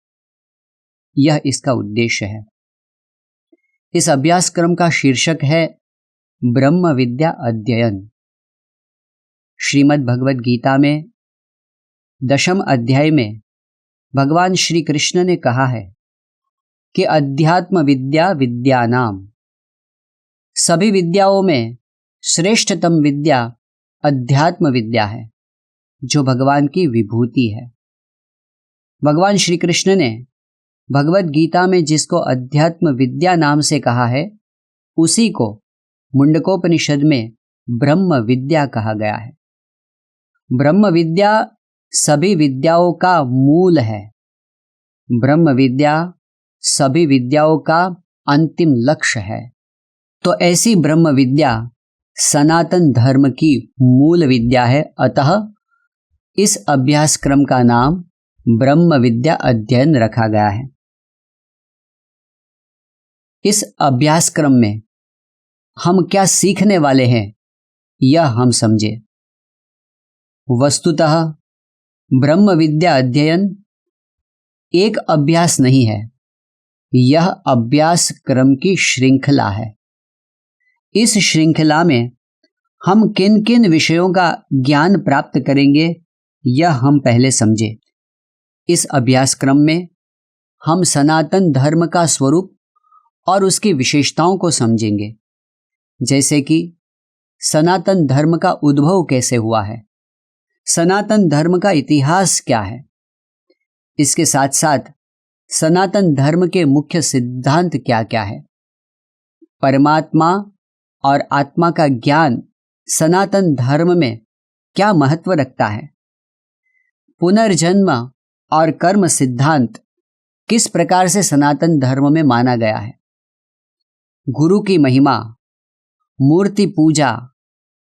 यह इसका उद्देश्य है। इस अभ्यास क्रम का शीर्षक है ब्रह्म विद्या अध्ययन। श्रीमद् भगवद गीता में 10वें अध्याय में भगवान श्री कृष्ण ने कहा है कि अध्यात्म विद्या विद्यानाम, सभी विद्याओं में श्रेष्ठतम विद्या अध्यात्म विद्या है, जो भगवान की विभूति है। भगवान श्री कृष्ण ने भगवद गीता में जिसको अध्यात्म विद्या नाम से कहा है, उसी को मुंडकोपनिषद में ब्रह्म विद्या कहा गया है। ब्रह्म विद्या सभी विद्याओं का मूल है। ब्रह्म विद्या सभी विद्याओं का अंतिम लक्ष्य है। तो ऐसी ब्रह्म विद्या सनातन धर्म की मूल विद्या है। अतः इस अभ्यास क्रम का नाम ब्रह्म विद्या अध्ययन रखा गया है। इस अभ्यास क्रम में हम क्या सीखने वाले हैं, यह हम समझे। वस्तुतः ब्रह्म विद्या अध्ययन एक अभ्यास नहीं है, यह अभ्यास क्रम की श्रृंखला है। इस श्रृंखला में हम किन किन विषयों का ज्ञान प्राप्त करेंगे, यह हम पहले समझे। इस अभ्यास क्रम में हम सनातन धर्म का स्वरूप और उसकी विशेषताओं को समझेंगे, जैसे कि सनातन धर्म का उद्भव कैसे हुआ है, सनातन धर्म का इतिहास क्या है, इसके साथ साथ सनातन धर्म के मुख्य सिद्धांत क्या क्या है, परमात्मा और आत्मा का ज्ञान सनातन धर्म में क्या महत्व रखता है, पुनर्जन्म और कर्म सिद्धांत किस प्रकार से सनातन धर्म में माना गया है, गुरु की महिमा, मूर्ति पूजा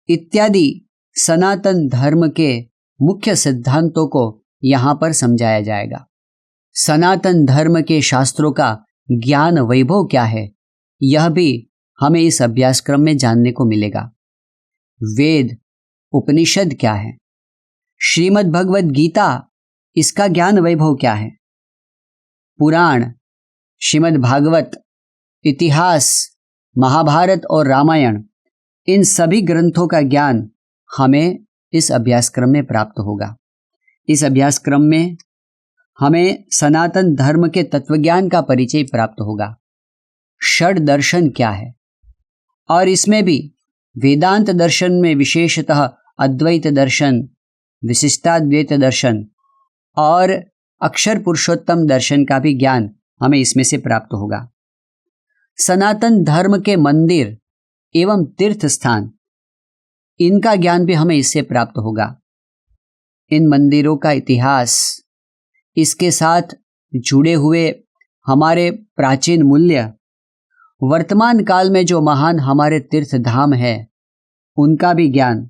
इत्यादि सनातन धर्म के मुख्य सिद्धांतों को यहाँ पर समझाया जाएगा। सनातन धर्म के शास्त्रों का ज्ञान वैभव क्या है, यह भी हमें इस अभ्यासक्रम में जानने को मिलेगा। वेद उपनिषद क्या है, श्रीमद् भगवद गीता इसका ज्ञान वैभव क्या है, पुराण, श्रीमद् भागवत, इतिहास, महाभारत और रामायण, इन सभी ग्रंथों का ज्ञान हमें इस अभ्यासक्रम में प्राप्त होगा। इस अभ्यासक्रम में हमें सनातन धर्म के तत्वज्ञान का परिचय प्राप्त होगा। षड दर्शन क्या है, और इसमें भी वेदांत दर्शन में विशेषतः अद्वैत दर्शन, विशिष्टाद्वैत दर्शन और अक्षर पुरुषोत्तम दर्शन का भी ज्ञान हमें इसमें से प्राप्त होगा। सनातन धर्म के मंदिर एवं तीर्थ स्थान, इनका ज्ञान भी हमें इससे प्राप्त होगा। इन मंदिरों का इतिहास, इसके साथ जुड़े हुए हमारे प्राचीन मूल्य, वर्तमान काल में जो महान हमारे तीर्थ धाम है, उनका भी ज्ञान,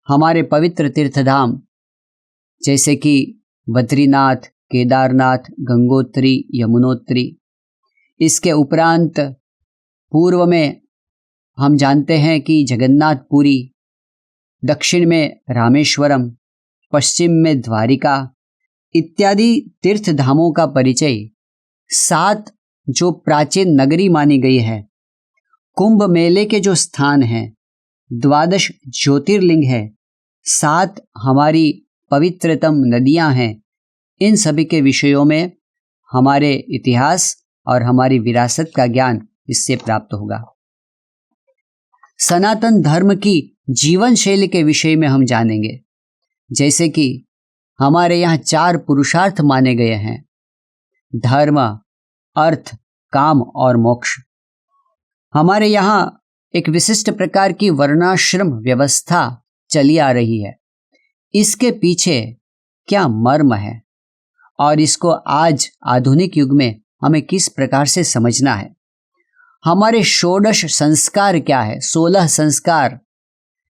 हमारे पवित्र तीर्थ धाम जैसे कि बद्रीनाथ, केदारनाथ, गंगोत्री, यमुनोत्री, इसके उपरांत पूर्व में हम जानते हैं कि जगन्नाथपुरी, दक्षिण में रामेश्वरम, पश्चिम में द्वारिका इत्यादि तीर्थ धामों का परिचय, 7 जो प्राचीन नगरी मानी गई है, कुंभ मेले के जो स्थान हैं, 12 ज्योतिर्लिंग है, 7 हमारी पवित्रतम नदियां हैं, इन सभी के विषयों में हमारे इतिहास और हमारी विरासत का ज्ञान इससे प्राप्त होगा। सनातन धर्म की जीवन शैली के विषय में हम जानेंगे, जैसे कि हमारे यहाँ 4 पुरुषार्थ माने गए हैं, धर्म, अर्थ, काम और मोक्ष। हमारे यहाँ एक विशिष्ट प्रकार की वर्णाश्रम व्यवस्था चली आ रही है। इसके पीछे क्या मर्म है और इसको आज आधुनिक युग में हमें किस प्रकार से समझना है। हमारे 16 संस्कार क्या है, 16 संस्कार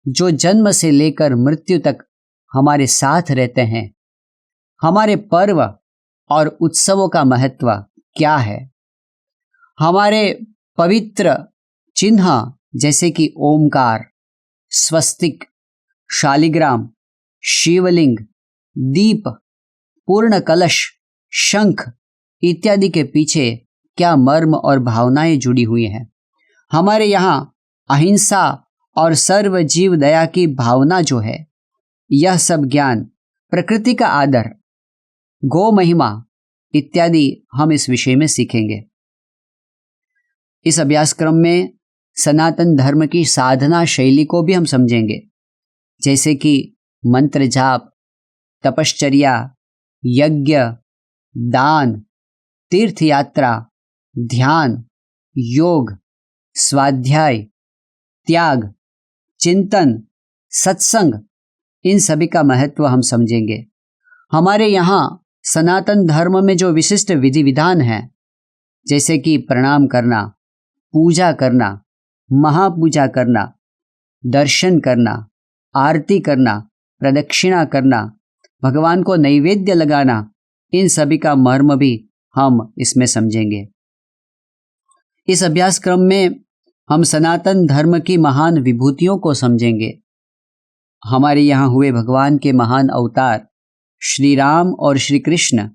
जो जन्म से लेकर मृत्यु तक हमारे साथ रहते हैं। हमारे पर्व और उत्सवों का महत्व क्या है, हमारे पवित्र चिन्ह जैसे कि ओमकार, स्वस्तिक, शालिग्राम, शिवलिंग, दीप, पूर्ण कलश, शंख इत्यादि के पीछे क्या मर्म और भावनाएं जुड़ी हुई हैं। हमारे यहाँ अहिंसा और सर्व जीव दया की भावना जो है, यह सब ज्ञान, प्रकृति का आदर, गौ महिमा इत्यादि हम इस विषय में सीखेंगे। इस अभ्यासक्रम में सनातन धर्म की साधना शैली को भी हम समझेंगे, जैसे कि मंत्र जाप, तपश्चर्या, यज्ञ, दान, तीर्थ यात्रा, ध्यान, योग, स्वाध्याय, त्याग, चिंतन, सत्संग, इन सभी का महत्व हम समझेंगे। हमारे यहाँ सनातन धर्म में जो विशिष्ट विधि विधान हैं, जैसे कि प्रणाम करना, पूजा करना, महापूजा करना, दर्शन करना, आरती करना, प्रदक्षिणा करना, भगवान को नैवेद्य लगाना, इन सभी का मर्म भी हम इसमें समझेंगे। इस अभ्यासक्रम में हम सनातन धर्म की महान विभूतियों को समझेंगे। हमारे यहाँ हुए भगवान के महान अवतार श्री राम और श्री कृष्ण,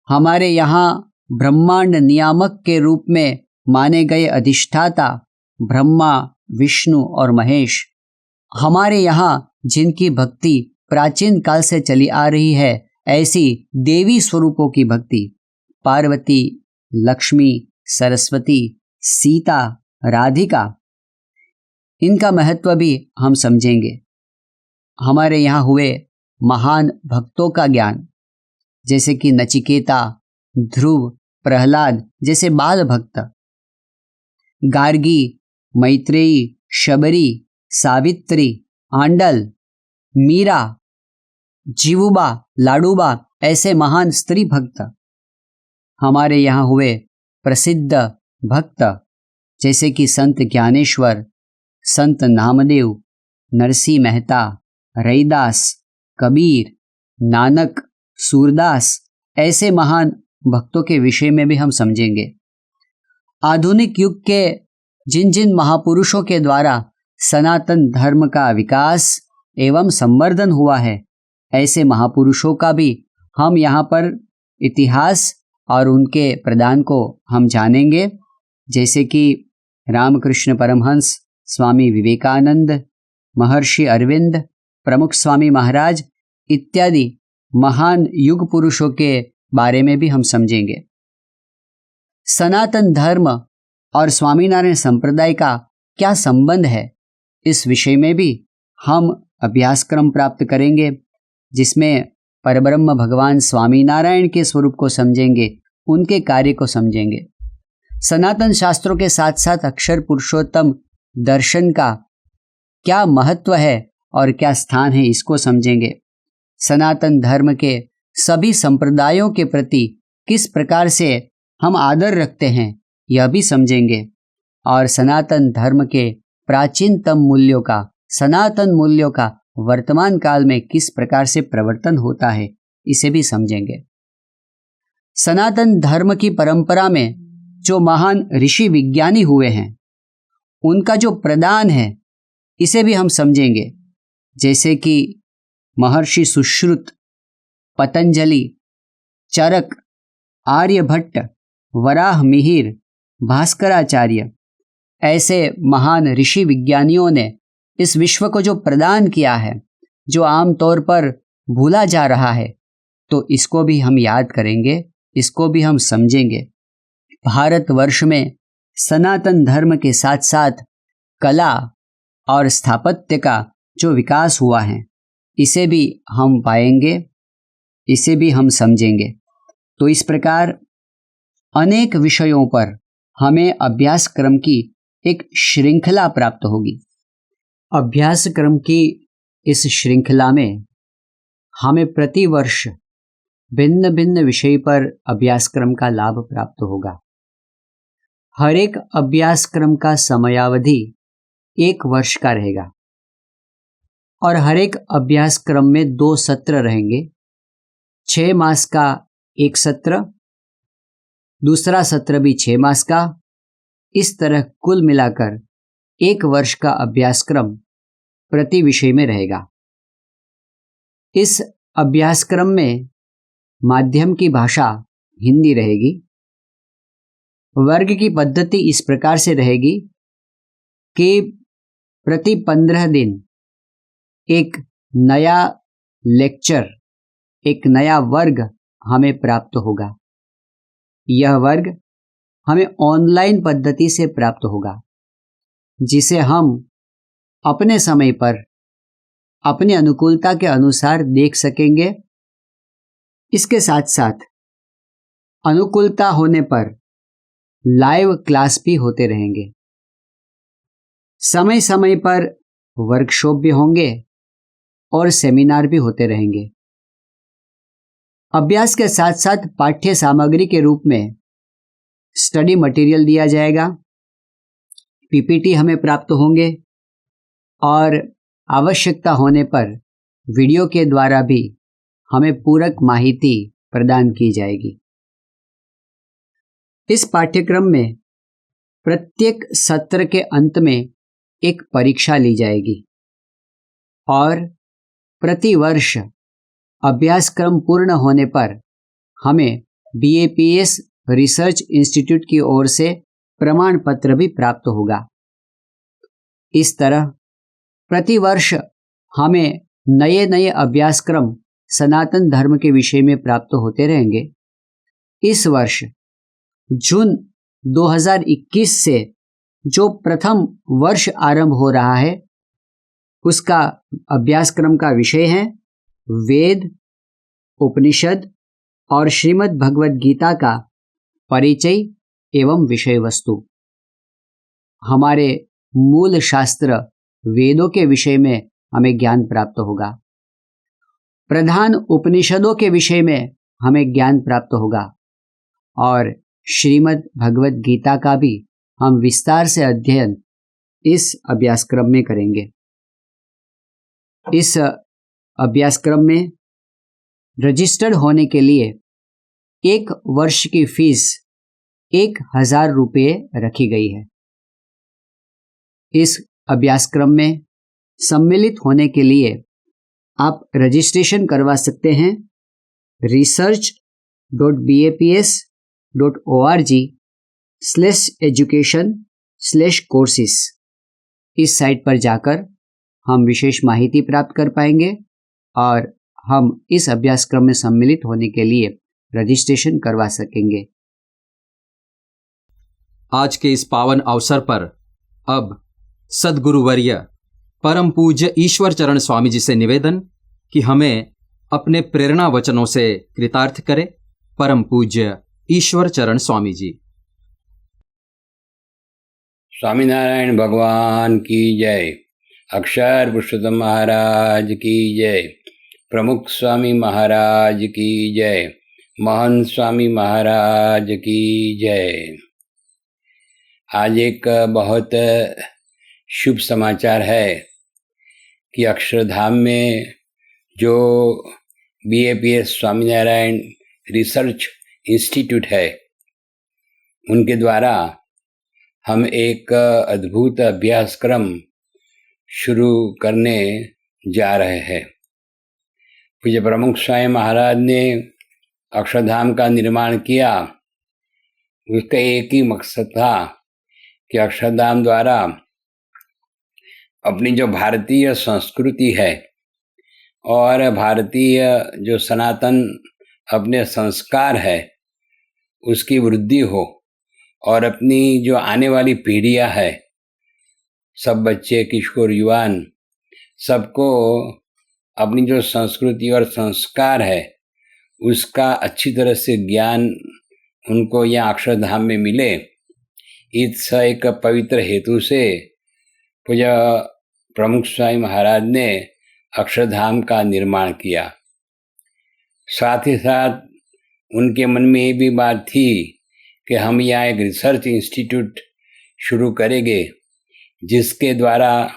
हमारे यहाँ ब्रह्मांड नियामक के रूप में माने गए अधिष्ठाता ब्रह्मा, विष्णु और महेश, हमारे यहाँ जिनकी भक्ति प्राचीन काल से चली आ रही है, ऐसी देवी स्वरूपों की भक्ति पार्वती, लक्ष्मी, सरस्वती, सीता, राधिका, इनका महत्व भी हम समझेंगे। हमारे यहाँ हुए महान भक्तों का ज्ञान, जैसे कि नचिकेता, ध्रुव, प्रहलाद जैसे बाल भक्त, गार्गी, मैत्रेयी, शबरी, सावित्री, आंडल, मीरा, जीवुबा, लाडूबा ऐसे महान स्त्री भक्त। हमारे यहाँ हुए प्रसिद्ध भक्त, जैसे कि संत ज्ञानेश्वर, संत नामदेव, नरसिंह मेहता, रैदास, कबीर, नानक, सूरदास ऐसे महान भक्तों के विषय में भी हम समझेंगे। आधुनिक युग के जिन जिन महापुरुषों के द्वारा सनातन धर्म का विकास एवं संवर्धन हुआ है, ऐसे महापुरुषों का भी हम यहाँ पर इतिहास और उनके प्रदान को हम जानेंगे, जैसे कि रामकृष्ण परमहंस, स्वामी विवेकानंद, महर्षि अरविंद, प्रमुख स्वामी महाराज इत्यादि महान युग पुरुषों के बारे में भी हम समझेंगे। सनातन धर्म और स्वामीनारायण संप्रदाय का क्या संबंध है, इस विषय में भी हम अभ्यासक्रम प्राप्त करेंगे, जिसमें परब्रह्म भगवान स्वामीनारायण के स्वरूप को समझेंगे, उनके कार्य को समझेंगे। सनातन शास्त्रों के साथ साथ अक्षर पुरुषोत्तम दर्शन का क्या महत्व है और क्या स्थान है, इसको समझेंगे। सनातन धर्म के सभी संप्रदायों के प्रति किस प्रकार से हम आदर रखते हैं, यह भी समझेंगे। और सनातन धर्म के प्राचीनतम मूल्यों का, सनातन मूल्यों का वर्तमान काल में किस प्रकार से प्रवर्तन होता है, इसे भी समझेंगे। सनातन धर्म की परंपरा में जो महान ऋषि विज्ञानी हुए हैं, उनका जो प्रदान है, इसे भी हम समझेंगे, जैसे कि महर्षि सुश्रुत, पतंजलि, चरक, आर्यभट्ट, वराह मिहिर, भास्कराचार्य ऐसे महान ऋषि विज्ञानियों ने इस विश्व को जो प्रदान किया है, जो आमतौर पर भूला जा रहा है, तो इसको भी हम याद करेंगे, इसको भी हम समझेंगे। भारतवर्ष में सनातन धर्म के साथ साथ कला और स्थापत्य का जो विकास हुआ है, इसे भी हम पाएंगे, इसे भी हम समझेंगे। तो इस प्रकार अनेक विषयों पर हमें अभ्यासक्रम की एक श्रृंखला प्राप्त होगी। अभ्यासक्रम की इस श्रृंखला में हमें प्रतिवर्ष भिन्न भिन्न विषय पर अभ्यासक्रम का लाभ प्राप्त होगा। हर एक अभ्यासक्रम का समयावधि 1 वर्ष का रहेगा और हर एक अभ्यासक्रम में 2 सत्र रहेंगे। 6 मास का एक सत्र, दूसरा सत्र भी 6 मास का, इस तरह कुल मिलाकर 1 वर्ष का अभ्यासक्रम प्रति विषय में रहेगा। इस अभ्यासक्रम में माध्यम की भाषा हिंदी रहेगी। वर्ग की पद्धति इस प्रकार से रहेगी कि प्रति 15 दिन एक नया लेक्चर, एक नया वर्ग हमें प्राप्त होगा। यह वर्ग हमें ऑनलाइन पद्धति से प्राप्त होगा, जिसे हम अपने समय पर अपनी अनुकूलता के अनुसार देख सकेंगे। इसके साथ साथ अनुकूलता होने पर लाइव क्लास भी होते रहेंगे। समय समय पर वर्कशॉप भी होंगे और सेमिनार भी होते रहेंगे। अभ्यास के साथ साथ पाठ्य सामग्री के रूप में स्टडी मटेरियल दिया जाएगा, पीपीटी हमें प्राप्त होंगे और आवश्यकता होने पर वीडियो के द्वारा भी हमें पूरक माहिती प्रदान की जाएगी। इस पाठ्यक्रम में प्रत्येक सत्र के अंत में एक परीक्षा ली जाएगी और प्रति वर्ष अभ्यासक्रम पूर्ण होने पर हमें BAPS रिसर्च इंस्टीट्यूट की ओर से प्रमाण पत्र भी प्राप्त होगा। इस तरह प्रति वर्ष हमें नए नए अभ्यासक्रम सनातन धर्म के विषय में प्राप्त होते रहेंगे। इस वर्ष जून 2021 से जो प्रथम वर्ष आरंभ हो रहा है, उसका अभ्यासक्रम का विषय है वेद, उपनिषद और श्रीमद् भगवद गीता का परिचय एवं विषय वस्तु। हमारे मूल शास्त्र वेदों के विषय में हमें ज्ञान प्राप्त होगा। प्रधान उपनिषदों के विषय में हमें ज्ञान प्राप्त होगा और श्रीमद् भगवद गीता का भी हम विस्तार से अध्ययन इस अभ्यासक्रम में करेंगे। इस अभ्यासक्रम में रजिस्टर्ड होने के लिए 1 वर्ष की फीस 1000 रुपये रखी गई है। इस अभ्यासक्रम में सम्मिलित होने के लिए आप रजिस्ट्रेशन करवा सकते हैं research.bapsorg/education/courses। इस साइट पर जाकर हम विशेष माहिती प्राप्त कर पाएंगे और हम इस अभ्यासक्रम में सम्मिलित होने के लिए रजिस्ट्रेशन करवा सकेंगे। आज के इस पावन अवसर पर अब सद्गुरुवर्य परम पूज्य ईश्वर चरण स्वामी जी से निवेदन कि हमें अपने प्रेरणा वचनों से कृतार्थ करें। परम पूज्य ईश्वर चरण स्वामी जी। स्वामीनारायण भगवान की जय। अक्षर पुरुषोत्तम महाराज की जय। प्रमुख स्वामी महाराज की जय। महंत स्वामी महाराज की जय। आज एक बहुत शुभ समाचार है कि अक्षरधाम में जो BAPS स्वामीनारायण रिसर्च इंस्टीट्यूट है, उनके द्वारा हम एक अद्भुत अभ्यासक्रम शुरू करने जा रहे हैं। पूज्य प्रमुख स्वामी महाराज ने अक्षरधाम का निर्माण किया, उसका एक ही मकसद था कि अक्षरधाम द्वारा अपनी जो भारतीय संस्कृति है और भारतीय जो सनातन अपने संस्कार है, उसकी वृद्धि हो और अपनी जो आने वाली पीढ़ियां है, सब बच्चे, किशोर, युवान, सबको अपनी जो संस्कृति और संस्कार है उसका अच्छी तरह से ज्ञान उनको यहाँ अक्षरधाम में मिले। इस एक पवित्र हेतु से पूज्य प्रमुख स्वामी महाराज ने अक्षरधाम का निर्माण किया। साथ ही साथ उनके मन में ये भी बात थी कि हम यहाँ एक रिसर्च इंस्टीट्यूट शुरू करेंगे, जिसके द्वारा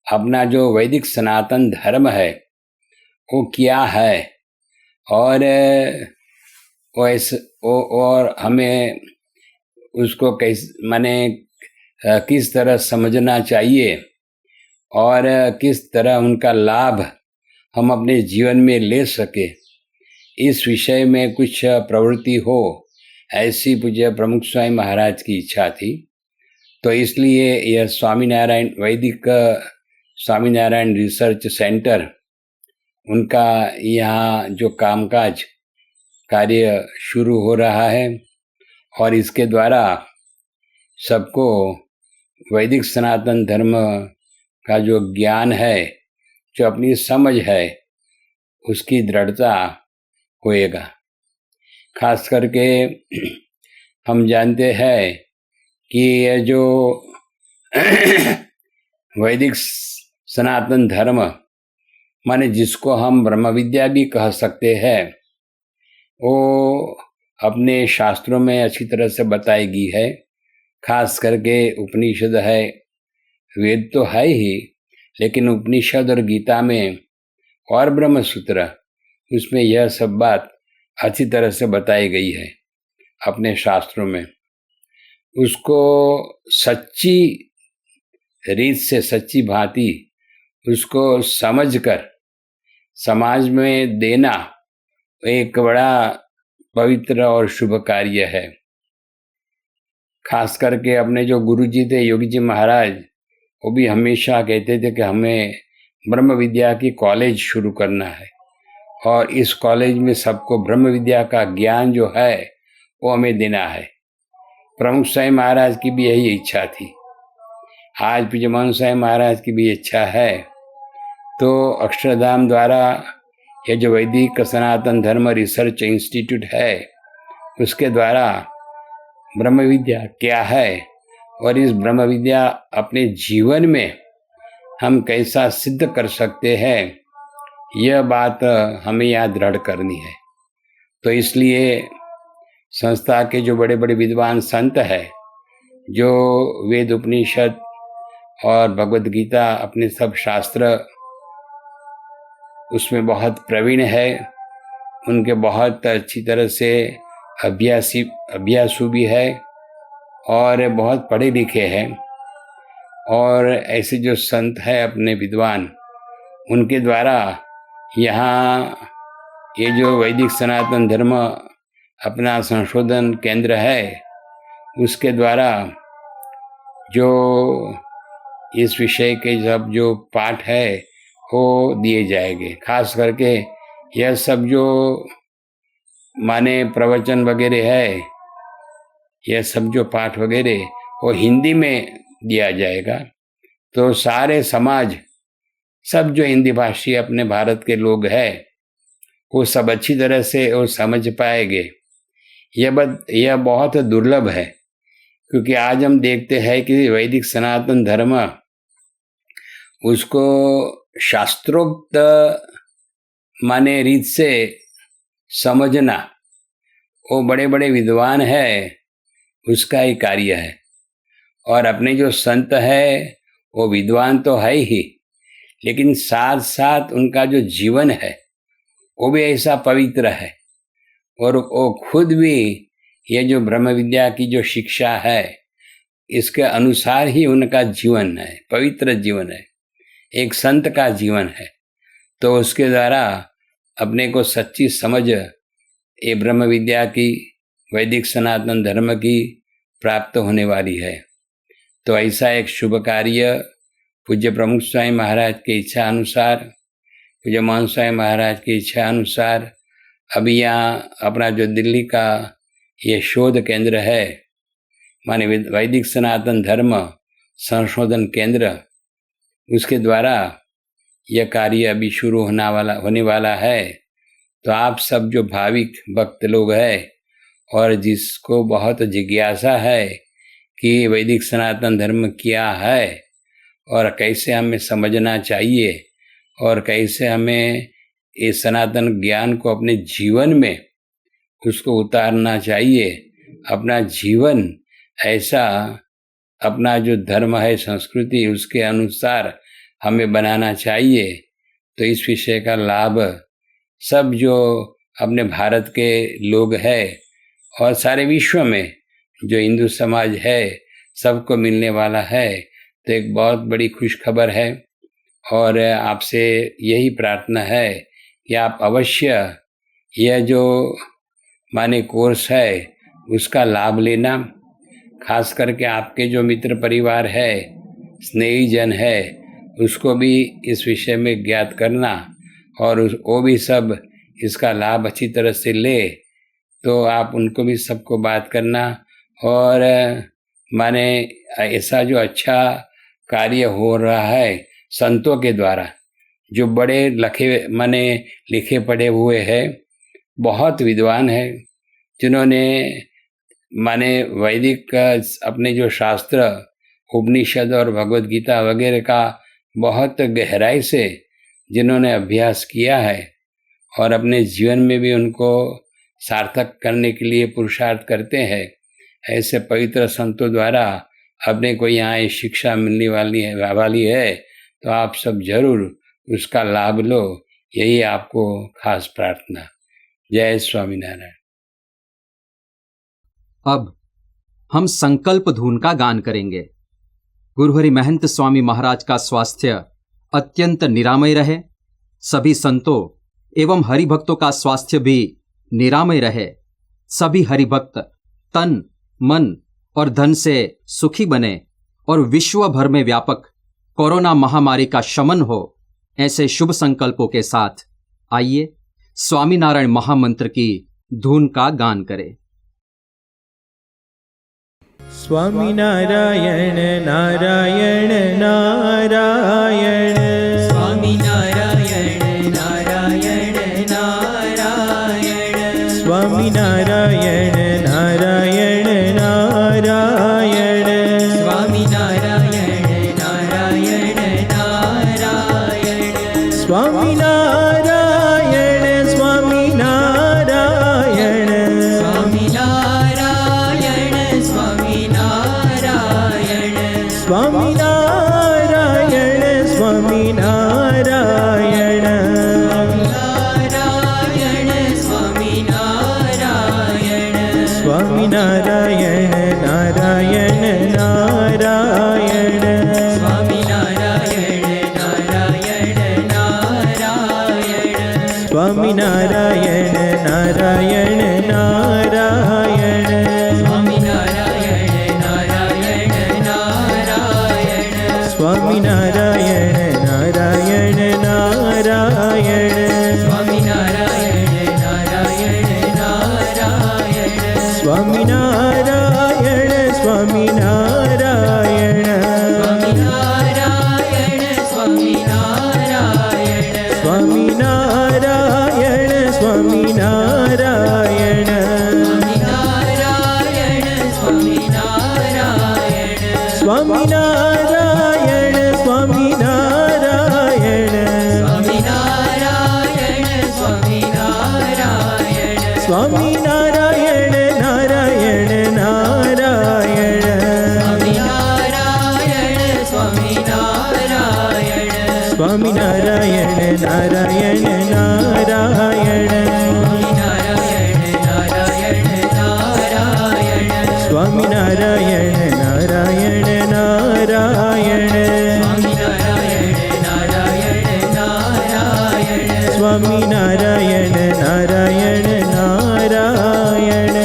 अपना जो वैदिक सनातन धर्म है वो क्या है और हमें उसको कैसे किस तरह समझना चाहिए और किस तरह उनका लाभ हम अपने जीवन में ले सके, इस विषय में कुछ प्रवृत्ति हो, ऐसी पूज्य प्रमुख स्वामी महाराज की इच्छा थी। तो इसलिए यह स्वामीनारायण वैदिक स्वामीनारायण रिसर्च सेंटर, उनका यहाँ जो कामकाज कार्य शुरू हो रहा है और इसके द्वारा सबको वैदिक सनातन धर्म का जो ज्ञान है, जो अपनी समझ है, उसकी दृढ़ता होएगा। खास करके हम जानते हैं कि ये जो वैदिक सनातन धर्म माने जिसको हम ब्रह्म विद्या भी कह सकते हैं, वो अपने शास्त्रों में अच्छी तरह से बताई गई है। खास करके उपनिषद है, वेद तो है ही, लेकिन उपनिषद और गीता में और ब्रह्म सूत्र, उसमें यह सब बात अच्छी तरह से बताई गई है अपने शास्त्रों में। उसको सच्ची रीत से, सच्ची भांति उसको समझकर समाज में देना एक बड़ा पवित्र और शुभ कार्य है। खास करके अपने जो गुरु जी थे, योगी जी महाराज, वो भी हमेशा कहते थे कि हमें ब्रह्म विद्या की कॉलेज शुरू करना है और इस कॉलेज में सबको ब्रह्म विद्या का ज्ञान जो है वो हमें देना है। प्रमुख स्वामी महाराज की भी यही इच्छा थी, आज पूज्यमान स्वामी महाराज की भी इच्छा है। तो अक्षरधाम द्वारा यह जो वैदिक सनातन धर्म रिसर्च इंस्टीट्यूट है, उसके द्वारा ब्रह्म विद्या क्या है और इस ब्रह्म विद्या अपने जीवन में हम कैसा सिद्ध कर सकते हैं, यह बात हमें यहाँ दृढ़ करनी है। तो इसलिए संस्था के जो बड़े बड़े विद्वान संत हैं, जो वेद उपनिषद और भगवद गीता अपने सब शास्त्र उसमें बहुत प्रवीण है, उनके बहुत अच्छी तरह से अभ्यासु भी है और बहुत पढ़े लिखे हैं। और ऐसे जो संत है अपने विद्वान, उनके द्वारा यहाँ ये जो वैदिक सनातन धर्म अपना संशोधन केंद्र है, उसके द्वारा जो इस विषय के सब जो पाठ है वो दिए जाएंगे। खास करके यह सब जो माने प्रवचन वगैरह है, यह सब जो पाठ वगैरह वो हिंदी में दिया जाएगा। तो सारे समाज, सब जो हिंदी भाषी अपने भारत के लोग हैं, वो सब अच्छी तरह से वो समझ पाएंगे। यह बहुत दुर्लभ है, क्योंकि आज हम देखते हैं कि वैदिक सनातन धर्म उसको शास्त्रोक्त माने रीत से समझना, वो बड़े बड़े विद्वान है उसका ही कार्य है। और अपने जो संत है वो विद्वान तो है ही, लेकिन साथ साथ उनका जो जीवन है वो भी ऐसा पवित्र है, और वो खुद भी ये जो ब्रह्म विद्या की जो शिक्षा है, इसके अनुसार ही उनका जीवन है, पवित्र जीवन है, एक संत का जीवन है। तो उसके द्वारा अपने को सच्ची समझ ये ब्रह्म विद्या की, वैदिक सनातन धर्म की प्राप्त होने वाली है। तो ऐसा एक शुभ कार्य पूज्य प्रमुख स्वामी महाराज की इच्छा अनुसार, पूज्य मान स्वामी महाराज की इच्छा अनुसार अभी यहाँ अपना जो दिल्ली का ये शोध केंद्र है, माने वैदिक सनातन धर्म संशोधन केंद्र, उसके द्वारा यह कार्य अभी शुरू होने वाला है। तो आप सब जो भाविक भक्त लोग हैं और जिसको बहुत जिज्ञासा है कि वैदिक सनातन धर्म क्या है और कैसे हमें समझना चाहिए और कैसे हमें इस सनातन ज्ञान को अपने जीवन में उसको उतारना चाहिए, अपना जीवन ऐसा अपना जो धर्म है, संस्कृति, उसके अनुसार हमें बनाना चाहिए। तो इस विषय का लाभ सब जो अपने भारत के लोग हैं और सारे विश्व में जो हिंदू समाज है, सबको मिलने वाला है। तो एक बहुत बड़ी खुशखबर है और आपसे यही प्रार्थना है कि आप अवश्य यह जो माने कोर्स है उसका लाभ लेना। खास करके आपके जो मित्र परिवार है, स्नेही जन है, उसको भी इस विषय में ज्ञात करना और वो भी सब इसका लाभ अच्छी तरह से ले। तो आप उनको भी सबको बात करना और माने ऐसा जो अच्छा कार्य हो रहा है संतों के द्वारा, जो बड़े लिखे पढ़े हुए हैं, बहुत विद्वान है, जिन्होंने वैदिक अपने जो शास्त्र उपनिषद और भगवत गीता वगैरह का बहुत गहराई से जिन्होंने अभ्यास किया है और अपने जीवन में भी उनको सार्थक करने के लिए पुरुषार्थ करते हैं, ऐसे पवित्र संतों द्वारा अपने को यहाँ शिक्षा मिलने वाली है। तो आप सब जरूर उसका लाभ लो, यही आपको खास प्रार्थना। जय स्वामीनारायण। अब हम संकल्प धून का गान करेंगे। गुरुहरि महंत स्वामी महाराज का स्वास्थ्य अत्यंत निरामय रहे, सभी संतों एवं हरिभक्तों का स्वास्थ्य भी निरामय रहे, सभी हरिभक्त तन मन और धन से सुखी बने और विश्व भर में व्यापक कोरोना महामारी का शमन हो, ऐसे शुभ संकल्पों के साथ आइए स्वामीनारायण महामंत्र की धून का गान करें। स्वामीनारायण नारायण नारायण, स्वामीनारायण नारायण नारायण, स्वामीनारायण नारायण नारायण, स्वामीनारायण नारायण नारायण, स्वामीनारायण स्वामीनारायण, स्वामीनारायण स्वामीनारायण, स्वामीनारायण स्वामीनारायण, स्वामीनारायण नारायण नारायण, स्वामीनारायण नारायण नारायण, स्वामीनारायण नारायण नारायण, स्वामीनारायण नारायण नारायण, स्वामीनारायण नारायण नारायण, स्वामीनारायण नारायण नारायण, स्वामीनारायण स्वामीनारायण, स्वामीनारायण स्वामीनारायण, स्वामीनारायण स्वामीनारायण, स्वामीनारायण स्वामीनारायण, स्वामीनारायण स्वामीनारायण, स्वामीनारायण नारायण नारायण, स्वामीनारायण स्वामीनारायण, स्वामीनारायण नारायण नारायण, स्वामीनारायण नारायण नारायण, स्वामीनारायण नारायण नारायण,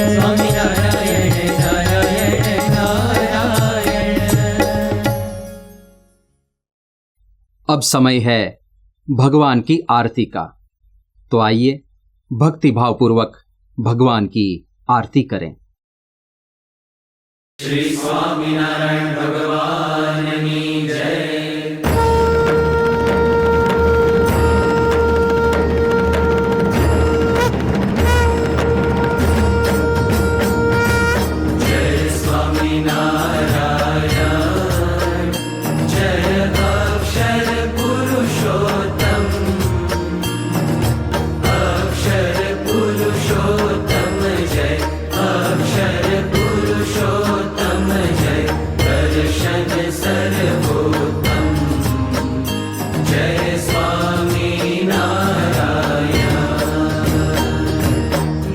अब समय है भगवान की आरती का। तो आइए भक्तिभाव पूर्वक भगवान की आरती करें। श्री स्वामीनारायण भगवान की जय। जय स्वामीनारायण, जय अक्षर पुरुषोत्तम, अक्षर पुरुषोत्तम जय, अक्षर पुरुषोत्तम जय, दर्शन सर्वोत्तम जय स्वामीनारायण,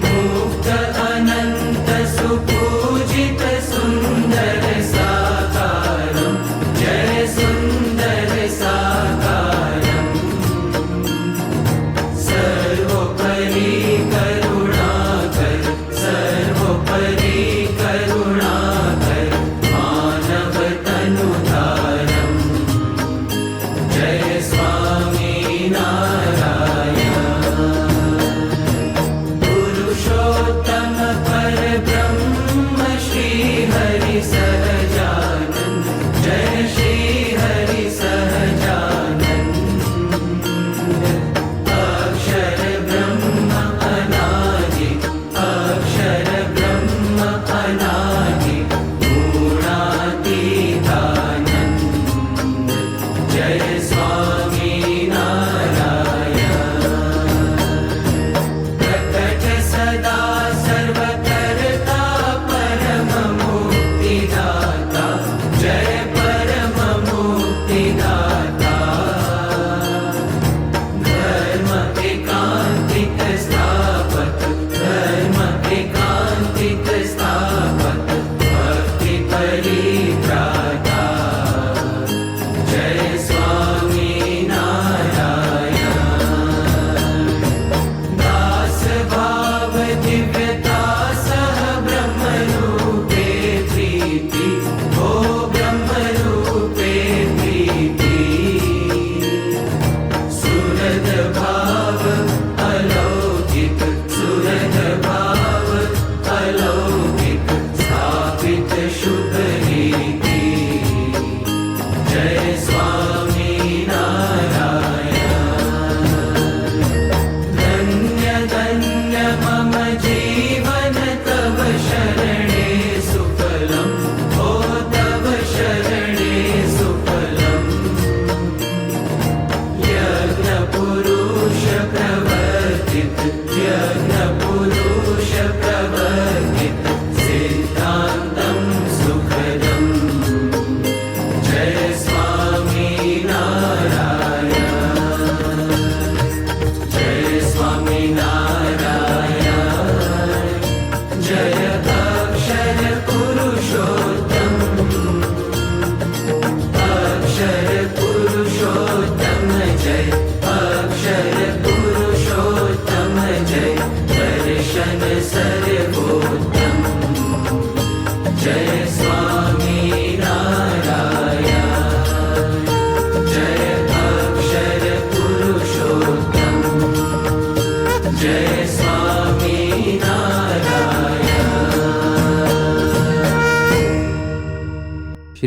मुक्त अनंत सुपूजित सुंदर सा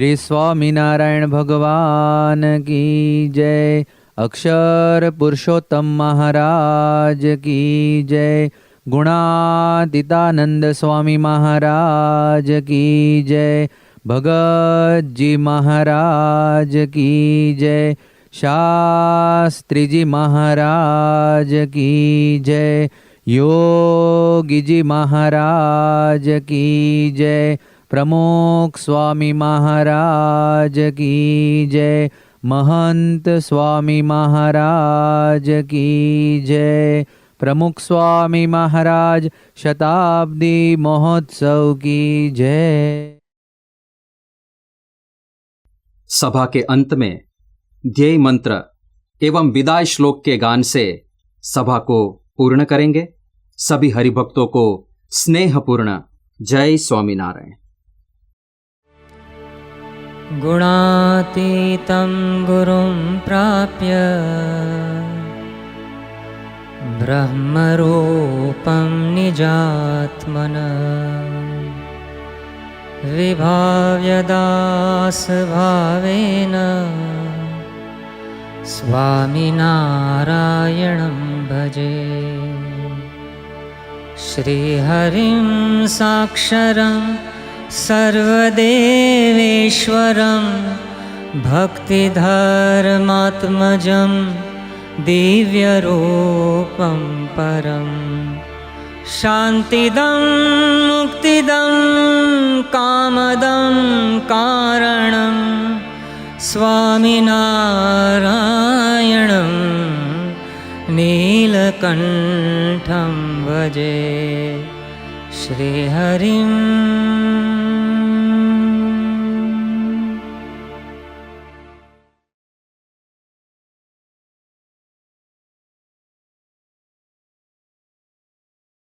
श्री स्वामीनारायण भगवान की जय। अक्षर पुरुषोत्तम महाराज की जय। गुणातीतानंद स्वामी महाराज की जय। भगत जी महाराज की जय। शास्त्री जी महाराज की जय। योगी जी महाराज की जय। प्रमुख स्वामी महाराज की जय। महंत स्वामी महाराज की जय। प्रमुख स्वामी महाराज शताब्दी महोत्सव की जय। सभा के अंत में ध्येय मंत्र एवं विदाई श्लोक के गान से सभा को पूर्ण करेंगे। सभी हरिभक्तों को स्नेहपूर्ण जय स्वामीनारायण। गुणातीतं गुरुं प्राप्य ब्रह्मरूपं निजात्मनः विभाव्य दासभावेन स्वामिनारायणं भजे। श्रीहरिं साक्षरं सर्वदेवेश्वरं भक्तिधर्मात्मजं दिव्यरूपं परं शान्तिदं मुक्तिदं कामदं कारणं स्वामिनारायणं नीलकण्ठं भजे। श्रीहरिं